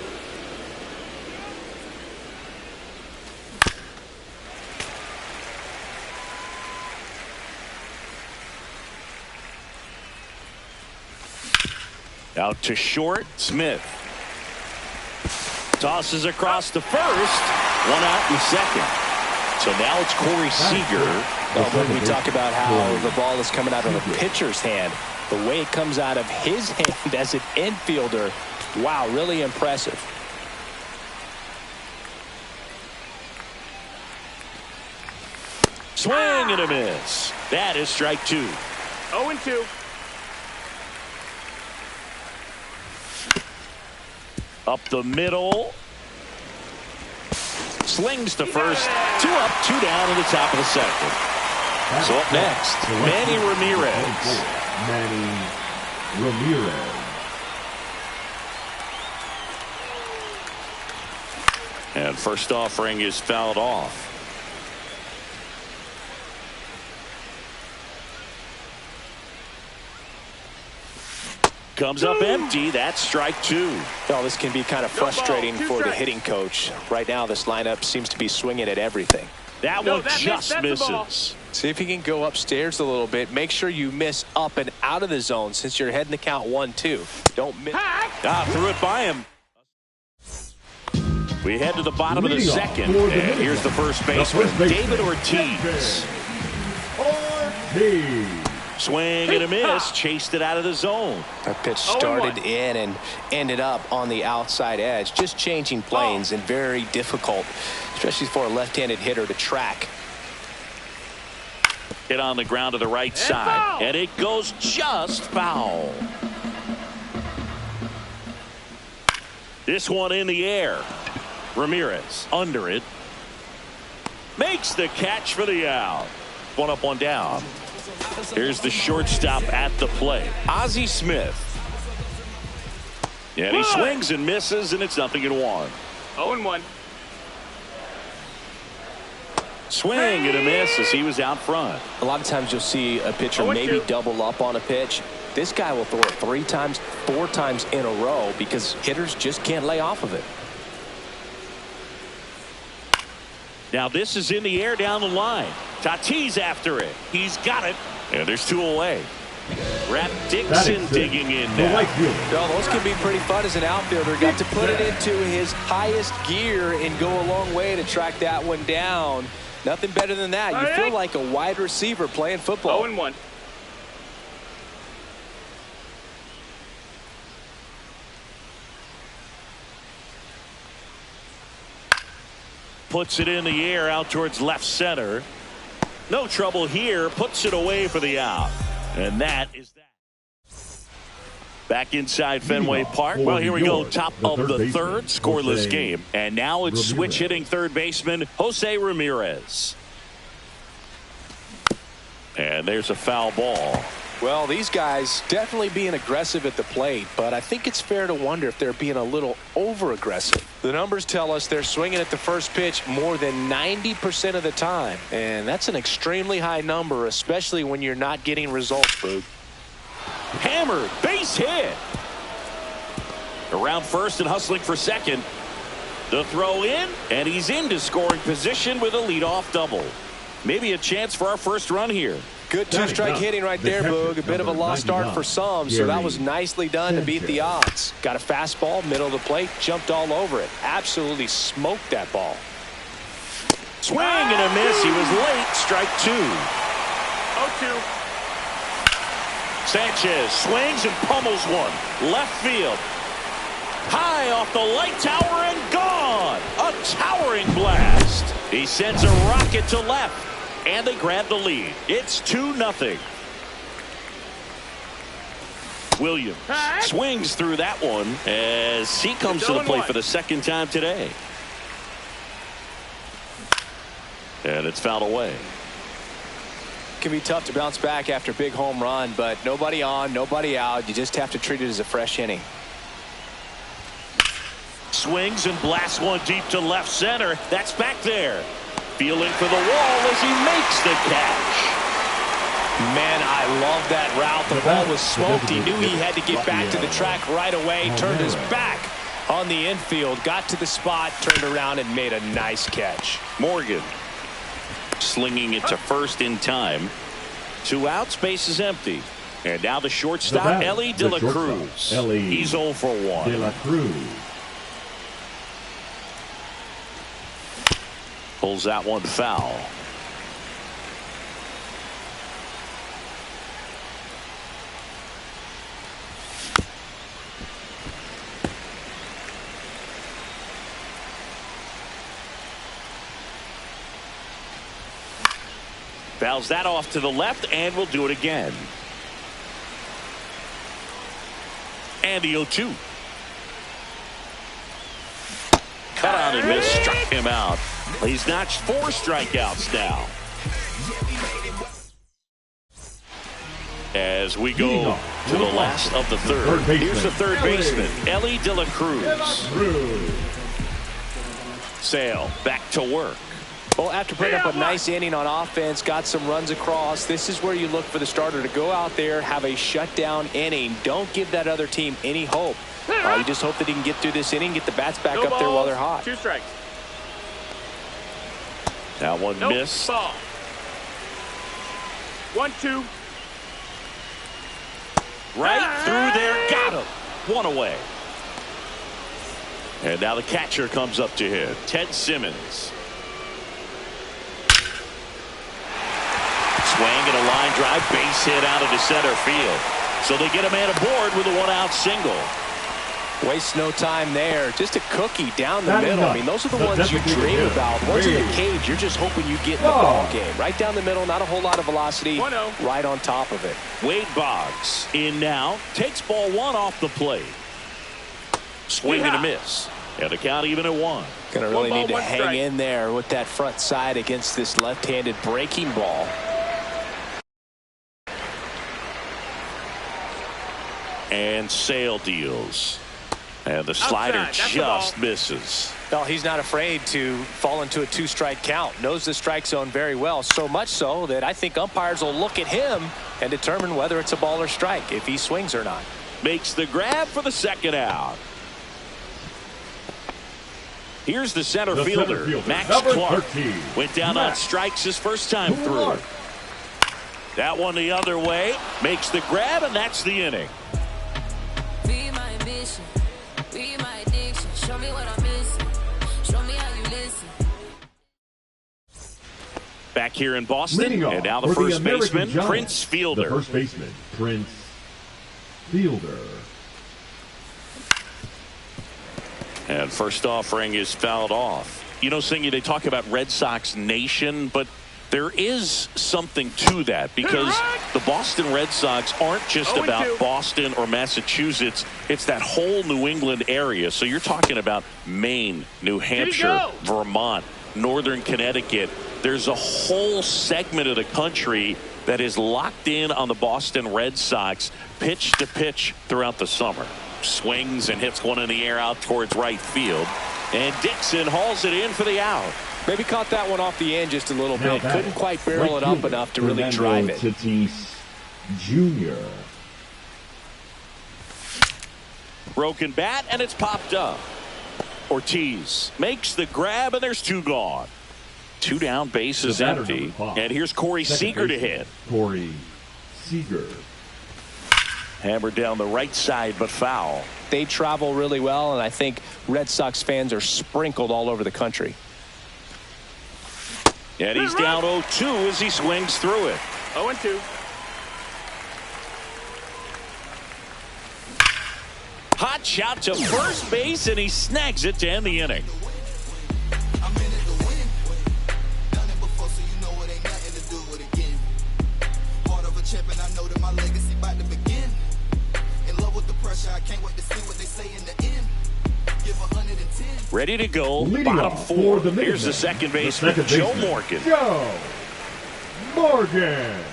Out to short, Smith. Tosses across to first. 1 out in second. So now it's Corey Seager.
When we talk about how the ball is coming out of a pitcher's hand, the way it comes out of his hand as an infielder, wow, really impressive.
Swing and a miss. That is strike 2.
0-2.
Up the middle. Slings to first. 2 up, 2 down in the top of the second. So up next, Manny Ramirez.
Manny Ramirez.
And first offering is fouled off. Comes up empty. That's strike 2.
Well, this can be kind of frustrating for the hitting coach. Right now, this lineup seems to be swinging at everything.
That one just misses.
See if you can go upstairs a little bit. Make sure you miss up and out of the zone since you're heading the count 1-2. Don't miss.
Threw it by him. We head to the bottom of the second. And here's the first baseman, David Ortiz. Swing and a miss. Chased it out of the zone.
That pitch started in and ended up on the outside edge. Just changing planes and very difficult, especially for a left-handed hitter to track.
Hit on the ground to the right side. And it goes just foul. This one in the air. Ramirez under it. Makes the catch for the out. 1 up, 1 down. Here's the shortstop at the plate, Ozzie Smith. And he swings and misses, and it's 0-1.
0-1.
Swing and a miss as he was out front. A lot of times you'll see a pitcher maybe double up on a pitch. This guy will throw it 3 times, 4 times in a row because hitters just can't lay off of it.
Now this is in the air down the line. Tatis after it. He's got it. And there's 2 away. Rap Dixon digging in now.
Well, those can be pretty fun as an outfielder. Got to put it into his highest gear and go a long way to track that one down. Nothing better than that. You feel like a wide receiver playing football.
0-1.
Puts it in the air out towards left center. No trouble here. Puts it away for the out. And that is that. Back inside Fenway Park. Well, here we go. Top of the third. Scoreless game. And now it's switch hitting third baseman Jose Ramirez. And there's a foul ball.
Well, these guys definitely being aggressive at the plate, but I think it's fair to wonder if they're being a little over-aggressive. The numbers tell us they're swinging at the first pitch more than 90% of the time, and that's an extremely high number, especially when you're not getting results, Boog.
Hammered, base hit. Around first and hustling for second. The throw in, and he's into scoring position with a leadoff double. Maybe a chance for our first run here.
Good two-strike hitting right there, Boog. A bit of a lost start for some, so that was nicely done to beat the odds. Got a fastball, middle of the plate, jumped all over it. Absolutely smoked that ball.
Swing and a miss. He was late. Strike 2.
0-2.
Sanchez swings and pummels one. Left field. High off the light tower and gone. A towering blast. He sends a rocket to left. And they grab the lead. It's 2-0. Williams swings through that one as he comes to the plate for the second time today. And it's fouled away.
Can be tough to bounce back after a big home run, but nobody on, nobody out. You just have to treat it as a fresh inning.
Swings and blasts one deep to left center. That's back there. Feeling for the wall as he makes the catch. Man, I love that route. The ball was smoked. He knew he had to get back to the track right away. Turned his back on the infield. Got to the spot, turned around, and made a nice catch. Morgan slinging it to first in time. 2 outs, base is empty. And now the shortstop, Ellie De La Cruz. He's 0 for 1.
De La Cruz.
Pulls that one foul. Fouls that off to the left and will do it again. And the 0-2. Cut out and miss, struck him out. He's notched 4 strikeouts now. As we go to the last of the third. Here's the third baseman, Ellie De La Cruz. Sale back to work.
Well, after putting up a nice inning on offense, got some runs across, this is where you look for the starter to go out there, have a shutdown inning. Don't give that other team any hope. You just hope that he can get through this inning, get the bats back up there while they're hot.
2 strikes.
That one missed.
Ball. 1-2.
Right through there, got him. 1 away. And now the catcher comes up to him, Ted Simmons. Swing and a line drive, base hit out into center field. So they get a man aboard with a 1-out single.
Waste no time there. Just a cookie down the middle. I mean, those are the ones you dream about. Ones in the cage, you're just hoping you get in the ball game. Right down the middle, not a whole lot of velocity.
1-0.
Right on top of it.
Wade Boggs in now, takes ball 1 off the plate. Swing and a miss. And the count even at 1.
Gonna really need to hang in there with that front side against this left-handed breaking ball.
And Sale deals. And the slider just misses.
Well, he's not afraid to fall into a 2-strike count. Knows the strike zone very well. So much so that I think umpires will look at him and determine whether it's a ball or strike, if he swings or not.
Makes the grab for the 2nd out. Here's the center fielder, Max Clark. Went down on strikes his first time through. That one the other way. Makes the grab, and that's the inning.
Be my ambition. Be my addiction. Show me what I'm missing. Show me how you listen.
Back here in Boston, and now the first baseman, Prince Fielder.
The first baseman, Prince Fielder.
And first offering is fouled off. You know, Singy, they talk about Red Sox Nation, but there is something to that because the Boston Red Sox aren't just about Boston or Massachusetts. It's that whole New England area. So you're talking about Maine, New Hampshire, Vermont, Northern Connecticut. There's a whole segment of the country that is locked in on the Boston Red Sox pitch to pitch throughout the summer. Swings and hits one in the air out towards right field. And Dixon hauls it in for the out.
Maybe caught that one off the end just a little bit. Couldn't quite barrel it up enough to really drive it.
Tatis Jr.
Broken bat, and it's popped up. Ortiz makes the grab, and there's 2 gone. 2 down, base is empty. And here's Corey Seager to hit.
Corey Seager.
Hammered down the right side, but foul.
They travel really well, and I think Red Sox fans are sprinkled all over the country.
And he's down 0-2 as he swings through it.
0-2.
Hot shot to first base, and he snags it to end the inning. Ready to go, bottom 4. Here's the second baseman, Joe Morgan.
Joe Morgan.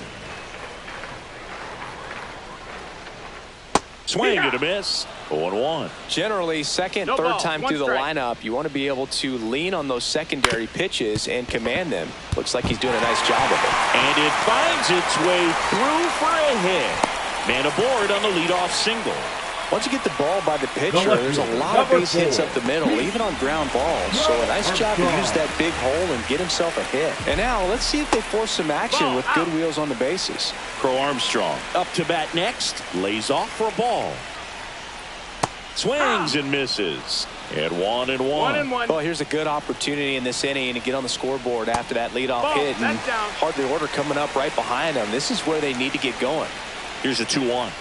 Swing and a miss. 0-1.
Generally, second, third time through the lineup, you want to be able to lean on those secondary pitches and command them. Looks like he's doing a nice job of it.
And it finds its way through for a hit. Man aboard on the leadoff single.
Once you get the ball by the pitcher, there's a lot of base hits up the middle, even on ground balls. So a nice job to use that big hole and get himself a hit. And now let's see if they force some action with good wheels on the bases.
Crow Armstrong up to bat next, lays off for a ball. Swings and misses. And 1-1.
Well, here's a good opportunity in this inning to get on the scoreboard after that leadoff hit. And hardly order coming up right behind them. This is where they need to get going.
Here's a 2-1.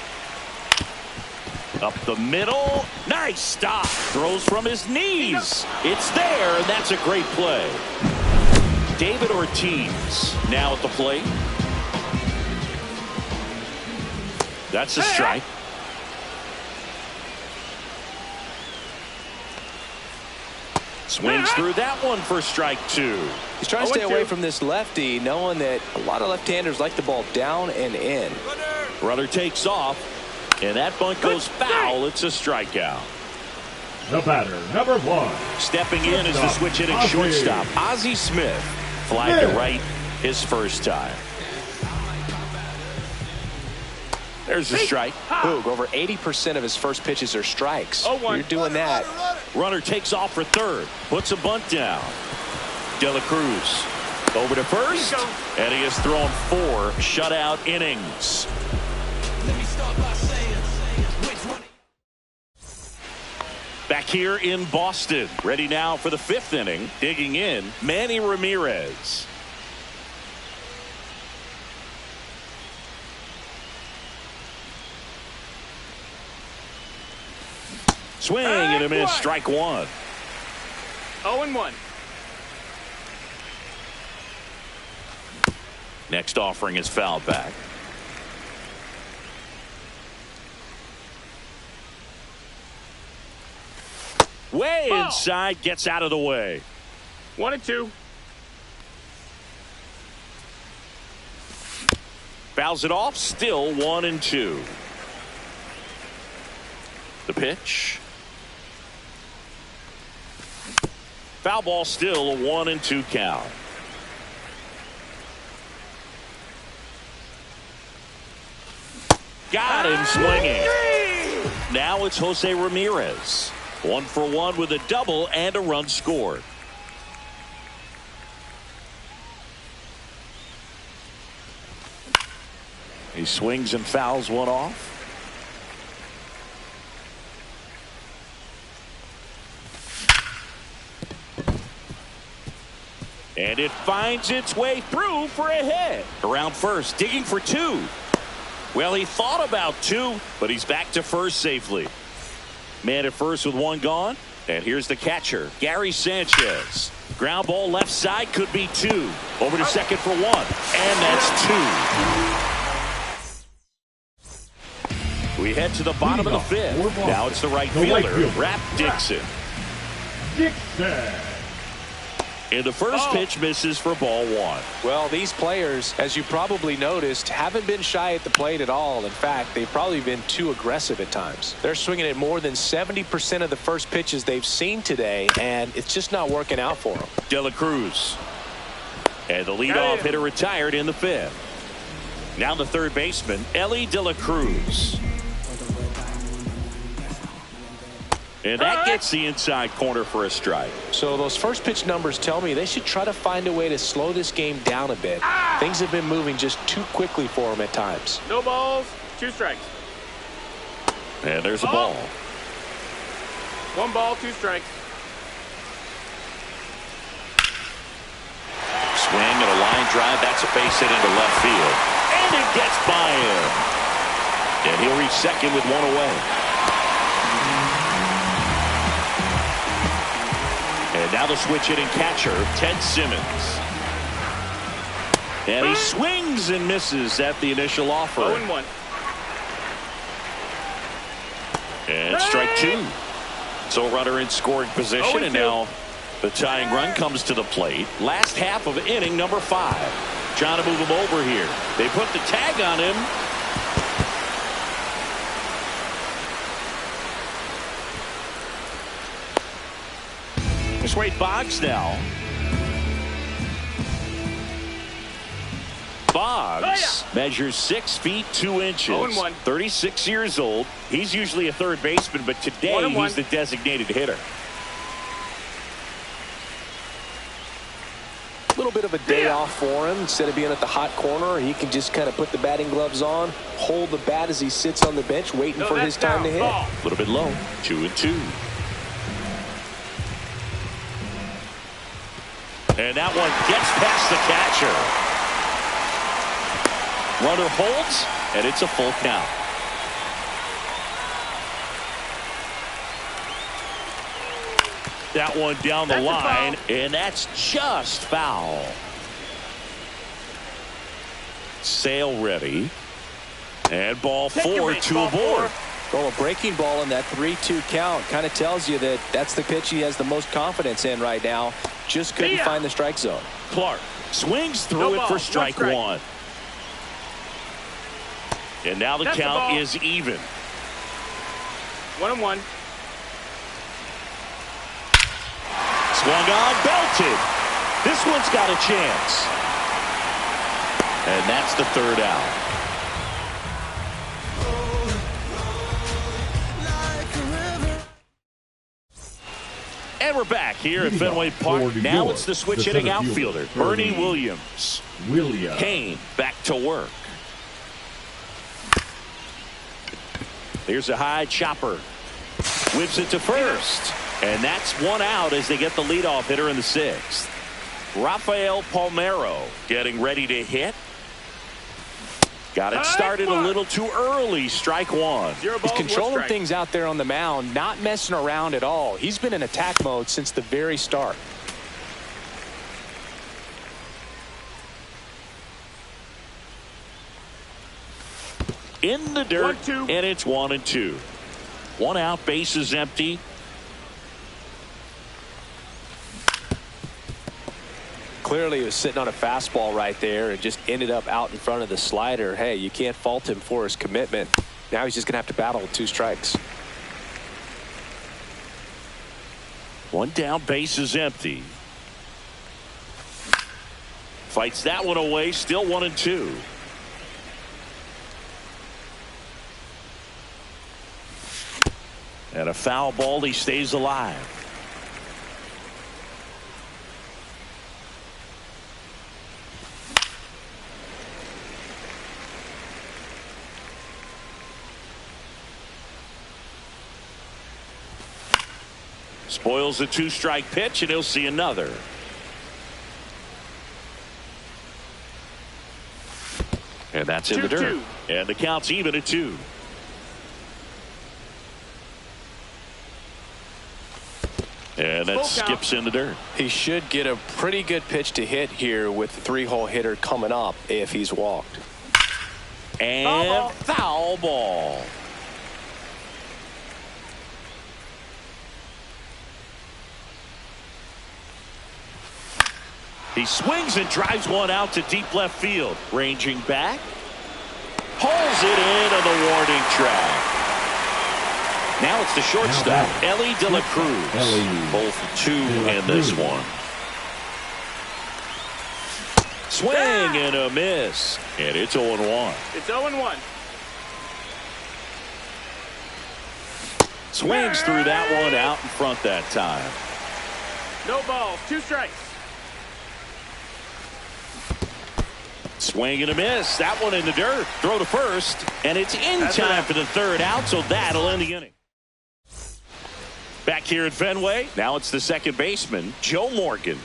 Up the middle. Nice stop. Throws from his knees. It's there, and that's a great play. David Ortiz now at the plate. That's a strike. Swings through that one for strike 2.
He's trying to stay away from this lefty, knowing that a lot of left-handers like the ball down and in.
Runner takes off, and that bunt goes foul. It's a strikeout.
The batter, number 1.
Stepping in is the switch hitting shortstop, Ozzie Smith. Fly to right his first time. There's a strike.
Boog, over 80% of his first pitches are strikes. You're doing that.
Runner takes off for third. Puts a bunt down. De La Cruz over to first. And he has thrown 4 shutout innings. Back here in Boston. Ready now for the 5th inning. Digging in, Manny Ramirez. Swing and a miss, strike 1.
0-1.
Next offering is fouled back. Way inside, gets out of the way.
1-2.
Fouls it off, still 1-2. The pitch. Foul ball, still a 1-2 count. Got him swinging. Now it's Jose Ramirez. 1 for 1 with a double and a run scored. He swings and fouls one off. And it finds its way through for a hit. Around first, digging for 2. Well, he thought about 2, but he's back to first safely. Man at first with 1 gone. And here's the catcher, Gary Sanchez. Ground ball left side, could be 2. Over to second for 1. And that's 2. We head to the bottom of the 5th. Now it's the right fielder, Rap Dixon. And the first pitch misses for ball 1.
Well, these players, as you probably noticed, haven't been shy at the plate at all. In fact, they've probably been too aggressive at times. They're swinging at more than 70% of the first pitches they've seen today, and it's just not working out for them.
De La Cruz. And the leadoff hitter retired in the 5th. Now the third baseman, Ellie De La Cruz. And that gets the inside corner for a strike.
So those first pitch numbers tell me they should try to find a way to slow this game down a bit. Things have been moving just too quickly for them at times.
No balls, 2 strikes.
And there's a ball.
1 ball, 2 strikes.
Swing and a line drive. That's a base hit into left field. And it gets by him. And he'll reach second with 1 away. And now the switch hitting catcher, Ted Simmons. And he swings and misses at the initial offer.
0-1.
And strike 2. So runner in scoring position, and now the tying run comes to the plate. Last half of inning number 5. Trying to move him over here. They put the tag on him. Wade Boggs now. Boggs measures 6 feet 2 inches.
0-1.
36 years old. He's usually a third baseman, but today he's the designated hitter.
A little bit of a day off for him. Instead of being at the hot corner, he can just kind of put the batting gloves on, hold the bat as he sits on the bench, waiting for his time to hit.
A little bit low. 2-2. And that one gets past the catcher. Runner holds, and it's a full count. That one down the line, and that's just foul. Sale ready. And ball
Take your
4,
weight,
2
ball
aboard.
4.
Well, a breaking ball in that 3-2 count kind of tells you that that's the pitch he has the most confidence in right now. Just couldn't find the strike zone.
Clark swings through
No
it
ball,
for
no
strike
strike.
1. And now the
That's the
count
ball.
is even.
1-1.
Swung on, belted. This one's got a chance. And that's the 3rd out. And we're back here at Fenway Park. Now it's the switch hitting outfielder, Bernie Williams. Kane back to work. Here's a high chopper. Whips it to first. And that's 1 out as they get the leadoff hitter in the 6th. Rafael Palmeiro getting ready to hit. Got it started a little too early. Strike 1.
He's controlling things out there on the mound, not messing around at all. He's been in attack mode since the very start.
In the dirt,
1-2.
and it's 1-2. 1 out, bases empty.
Clearly he was sitting on a fastball right there and just ended up out in front of the slider. Hey, you can't fault him for his commitment. Now he's just going to have to battle with 2 strikes.
1 down, bases empty. Fights that one away, still 1-2. And a foul ball, he stays alive. Spoils a 2-strike pitch, and he'll see another. And that's in the dirt.
2-2.
And the count's even at 2. And that skips in the dirt.
He should get a pretty good pitch to hit here with the 3-hole hitter coming up if he's walked.
And foul ball. He swings and drives one out to deep left field. Ranging back. Pulls it in on the warning track. Now it's the shortstop, Ellie De La Cruz. Both 2 in this one. Swing and a miss. And it's 0-1.
It's 0-1.
Swings through that one out in front that time.
No balls, 2 strikes.
Swing and a miss. That one in the dirt. Throw to first. And it's in time for the 3rd out, so that'll end the inning. Back here at Fenway. Now it's the second baseman, Joe Morgan.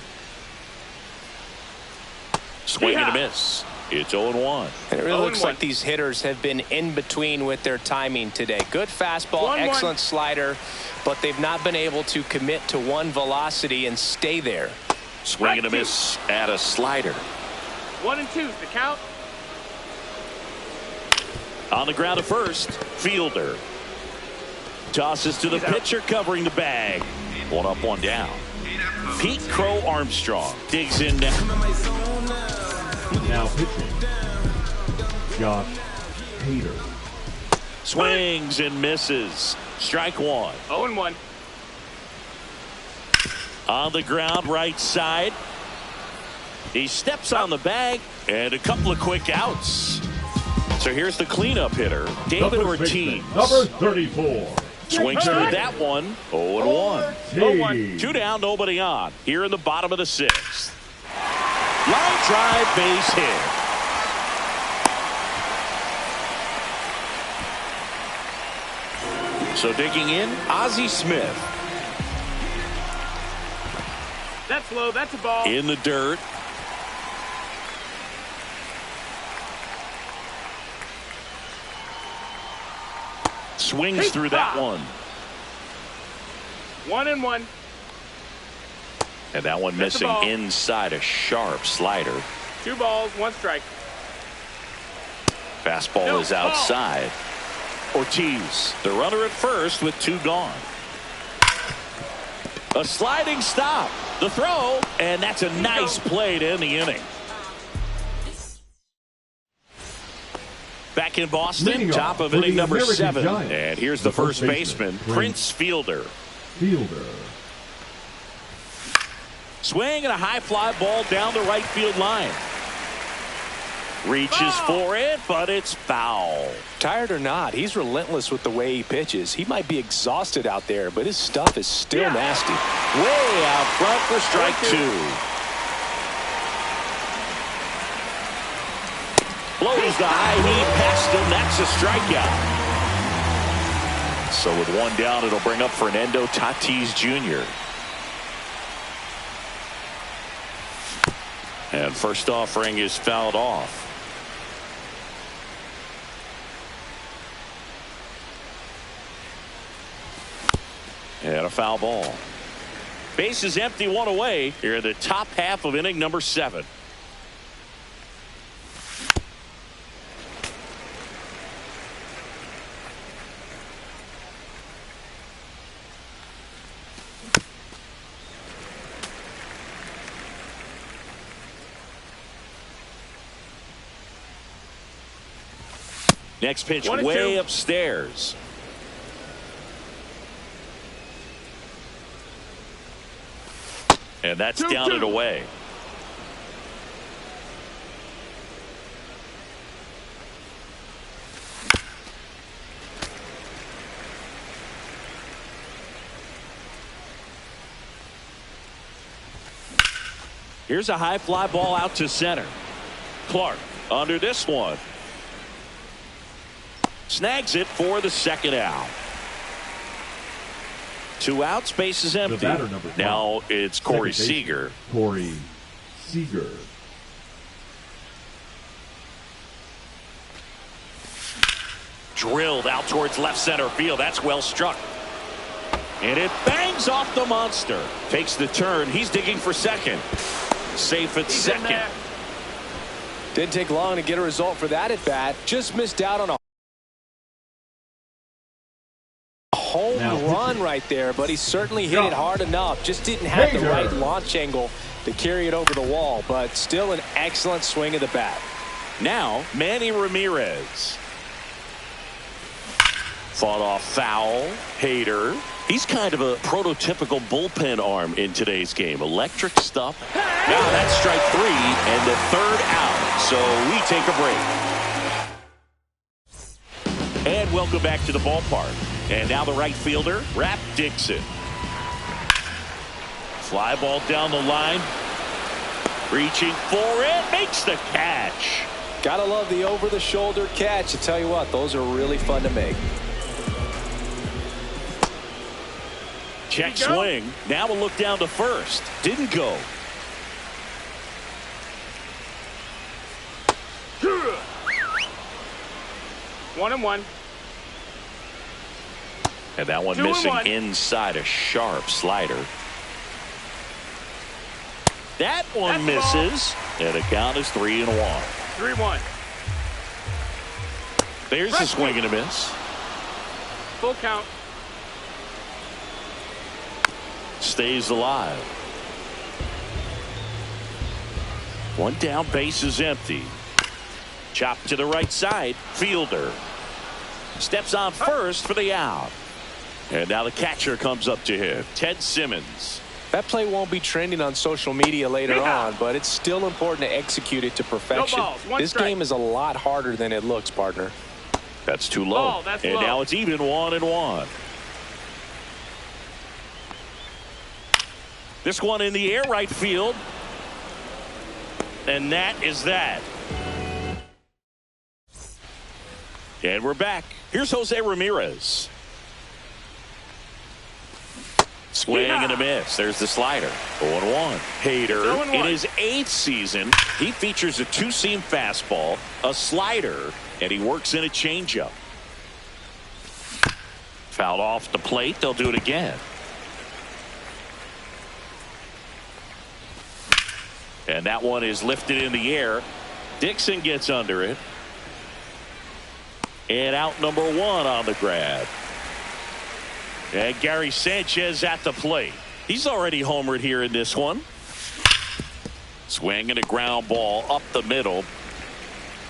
Swing and a miss. It's 0-1.
And it really looks like these hitters have been in between with their timing today. Good fastball, excellent slider, but they've not been able to commit to one velocity and stay there.
Swing and a miss at a slider.
1-2 the count.
On the ground at first, fielder. Tosses to the pitcher covering the bag. 1 up, 1 down. Pete Crow Armstrong digs in now.
Now pitching, Josh Hader.
Swings and misses. Strike 1.
0-1.
On the ground, right side. He steps on the bag, and a couple of quick outs. So here's the cleanup hitter, David Ortiz.
Number 34.
Swings through that one. 0-1.
0-1.
2 down, nobody on. Here in the bottom of the 6th. Line drive, base hit. So digging in, Ozzie Smith.
That's low. That's a ball.
In the dirt. Swings through that one.
1-1.
And that one
That's a
missing
ball.
inside a sharp slider.
2 balls, 1 strike.
Fastball is outside. Ortiz, the runner at first with 2 gone. A sliding stop. The throw, and that's a nice play to end the inning. Back in Boston, top of inning number 7. And here's the first baseman, Prince Fielder. Swing and a high fly ball down the right field line. Reaches for it, but it's foul.
Tired or not, he's relentless with the way he pitches. He might be exhausted out there, but his stuff is still nasty.
Way out front for strike 2. Blows the high heat past him. That's a strikeout. So with 1 down, it'll bring up Fernando Tatis Jr. And first offering is fouled off. And a foul ball. Base is empty, 1 away. Here in the top half of inning number 7. Next pitch way upstairs. And that's down and away. Here's a high fly ball out to center. Clark under this one. Snags it for the second out. 2 outs, base is empty. Now it's Corey Seager. Drilled out towards left center field. That's well struck. And it bangs off the monster. Takes the turn. He's digging for second. Safe at second.
Didn't take long to get a result for that at bat. Just missed out on a home run right there, but he certainly hit it hard enough. Just didn't have the right launch angle to carry it over the wall, but still an excellent swing of the bat.
Now Manny Ramirez. Fought off foul. Hader. He's kind of a prototypical bullpen arm in today's game. Electric stuff. Now that's strike 3 and the 3rd out. So we take a break. And welcome back to the ballpark. And now the right fielder, Rap Dixon. Fly ball down the line. Reaching for it. Makes the catch.
Gotta love the over-the-shoulder catch. I tell you what, those are really fun to make.
Check swing. Now we'll look down to first. Didn't go.
One and one.
And that one missing inside a sharp slider. That one misses. And the count is 3-1.
3-1.
There's a swing and a miss.
Full count.
Stays alive. 1 down, base is empty. Chop to the right side. Fielder steps on first for the out. And now the catcher comes up to him. Ted Simmons.
That play won't be trending on social media later on, but it's still important to execute it to perfection.
No balls,
this game is a lot harder than it looks, partner.
That's too low. And
low.
Now it's even 1-1. This one in the air, right field. And that is that. And we're back. Here's Jose Ramirez. Swing and a miss. There's the slider. 0-1. Hader in his 8th season. He features a 2-seam fastball, a slider, and he works in a changeup. Fouled off the plate. They'll do it again. And that one is lifted in the air. Dixon gets under it. And out number 1 on the grab. And Gary Sanchez at the plate. He's already homered here in this one. Swing and a ground ball up the middle.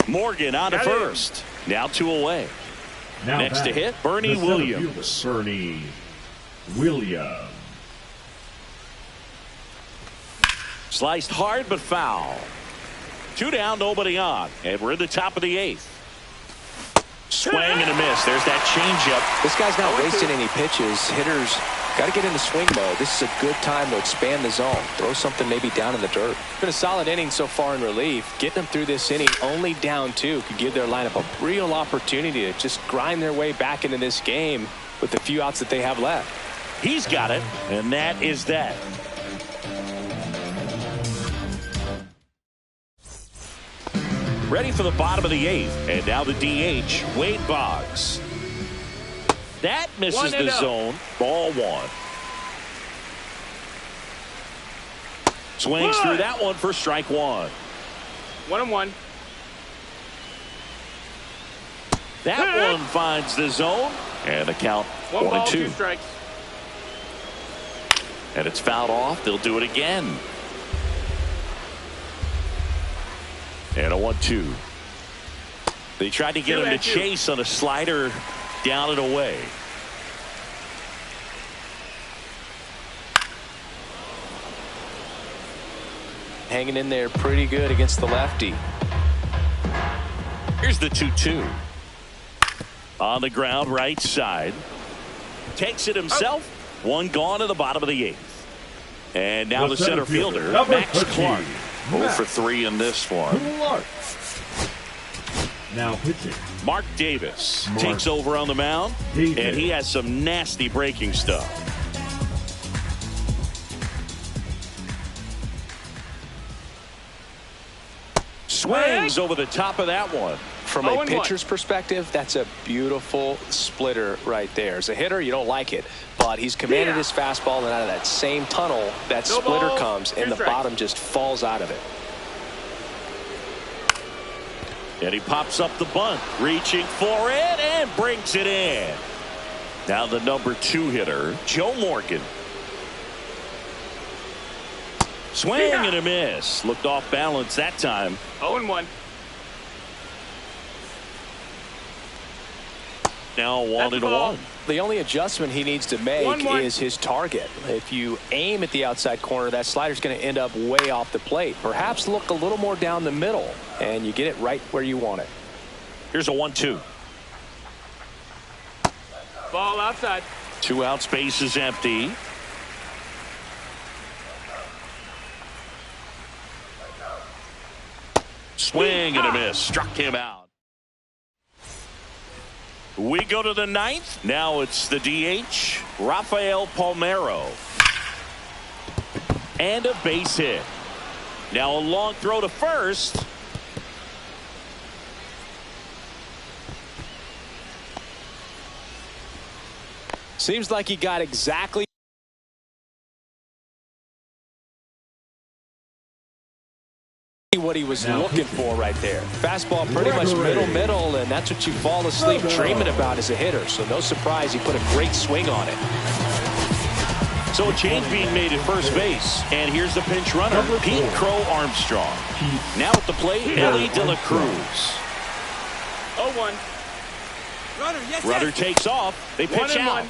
Morgan on to first. Now 2 away.
Now
next to hit, Bernie Williams.
Bernie Williams.
Sliced hard but foul. 2 down, nobody on. And we're in the top of the 8th. Swing and a miss. There's that changeup.
This guy's not wasting any pitches. Hitters got to get into swing mode. This is a good time to expand the zone. Throw something maybe down in the dirt. Been a solid inning so far in relief. Getting them through this inning only down 2 could give their lineup a real opportunity to just grind their way back into this game with the few outs that they have left.
He's got it, and that is that. Ready for the bottom of the 8th, and now the DH, Wade Boggs. That misses the zone. Ball 1. Swings through that one for strike 1.
1-1.
That one finds the zone, and the count
1 ball,
1-2.
2 strikes.
And it's fouled off. They'll do it again. And a 1-2. They tried to get him to chase on a slider down and away.
Hanging in there pretty good against the lefty.
Here's the 2-2. On the ground, right side. Takes it himself. 1 gone in the bottom of the 8th. And now the center fielder, Max Clark. 0 for 3 in this one.
Now pitching.
Mark Davis takes over on the mound, and he has some nasty breaking stuff. Swings over the top of that one.
From a pitcher's perspective, that's a beautiful splitter right there. As a hitter, you don't like it, but he's commanded his fastball, and out of that same tunnel, that splitter comes, and the bottom just falls out of it.
And he pops up the bunt, reaching for it, and brings it in. Now the number 2 hitter, Joe Morgan. Swing and a miss. Looked off balance that time.
0-1.
Now 1-1.
The only adjustment he needs to make is his target. If you aim at the outside corner, that slider's going to end up way off the plate. Perhaps look a little more down the middle, and you get it right where you want it.
Here's a 1-2.
Ball outside.
2 out, space is empty. Swing and a miss. Struck him out. We go to the 9th. Now it's the DH, Rafael Palmeiro. And a base hit. Now a long throw to first.
Seems like he got exactly what he was looking for right there. Fastball pretty much middle, and that's what you fall asleep dreaming about as a hitter. So no surprise he put a great swing on it.
So a change being made at first base. And here's the pinch runner, Pete Crow Armstrong. Now at the plate, Ellie De La Cruz.
0-1.
Runner takes off. They pitch out.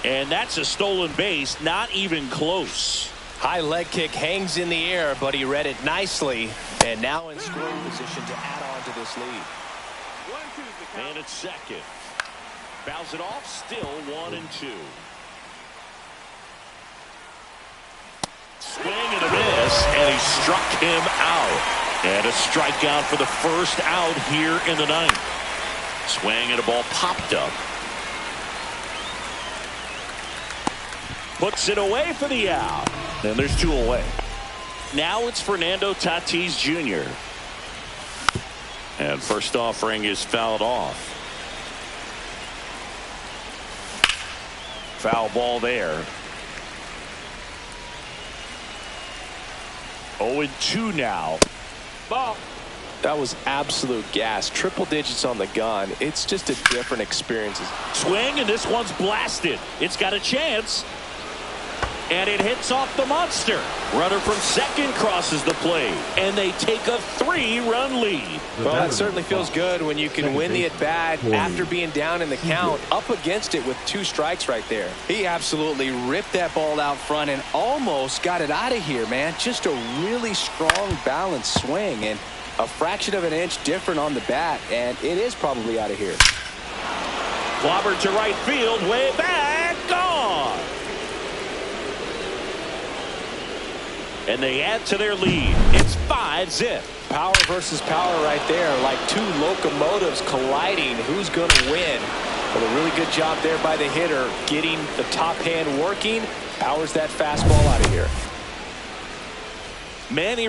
And that's a stolen base, not even close.
High leg kick hangs in the air, but he read it nicely. And now in scoring position to add on to this lead.
And it's second. Fouls it off, still 1-2. Swing and a miss, and he struck him out. And a strikeout for the first out here in the 9th. Swing and a ball popped up. Puts it away for the out. And there's 2 away. Now it's Fernando Tatis Jr. And first offering is fouled off. Foul ball there. 0-2 now.
Ball.
That was absolute gas. Triple digits on the gun. It's just a different experience.
Swing, and this one's blasted. It's got a chance. And it hits off the monster. Runner from second crosses the plate. And they take a 3-run lead.
Well, that certainly feels good when you can win the at-bat after being down in the count, up against it with 2 strikes right there.
He absolutely ripped that ball out front and almost got it out of here, man.
Just a really strong, balanced swing, and a fraction of an inch different on the bat, and it is probably out of here.
Clobbered to right field, way back, gone. And they add to their lead. It's 5-zip.
Power versus power right there, like 2 locomotives colliding. Who's going to win? Well, a really good job there by the hitter, getting the top hand working. Powers that fastball out of here.
Manny.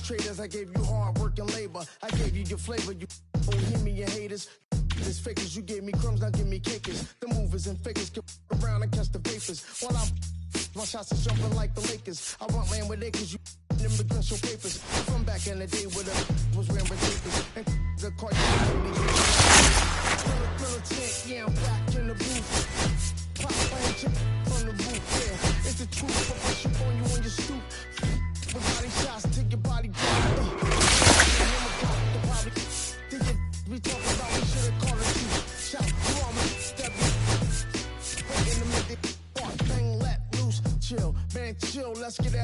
Traders, I gave you hard work and labor. I gave you your flavor. You hear me, your haters. This fakers, you gave me crumbs, now give me cakers. The movers and fakers get around and catch the vapors. While my shots is jumping like the Lakers. I want land with acres, you immigrants, your papers. I'm from back in the day where the was wearing papers. And the car, militant, yeah, I'm back in the booth. Pop playing chip from the booth, yeah. It's the truth, but I shoot on you on your stoop. With body shots, take your body down. We talk about we should have called it you. Shout, you on me, step in the middle. Thing let loose, chill, man, chill. Let's get at it.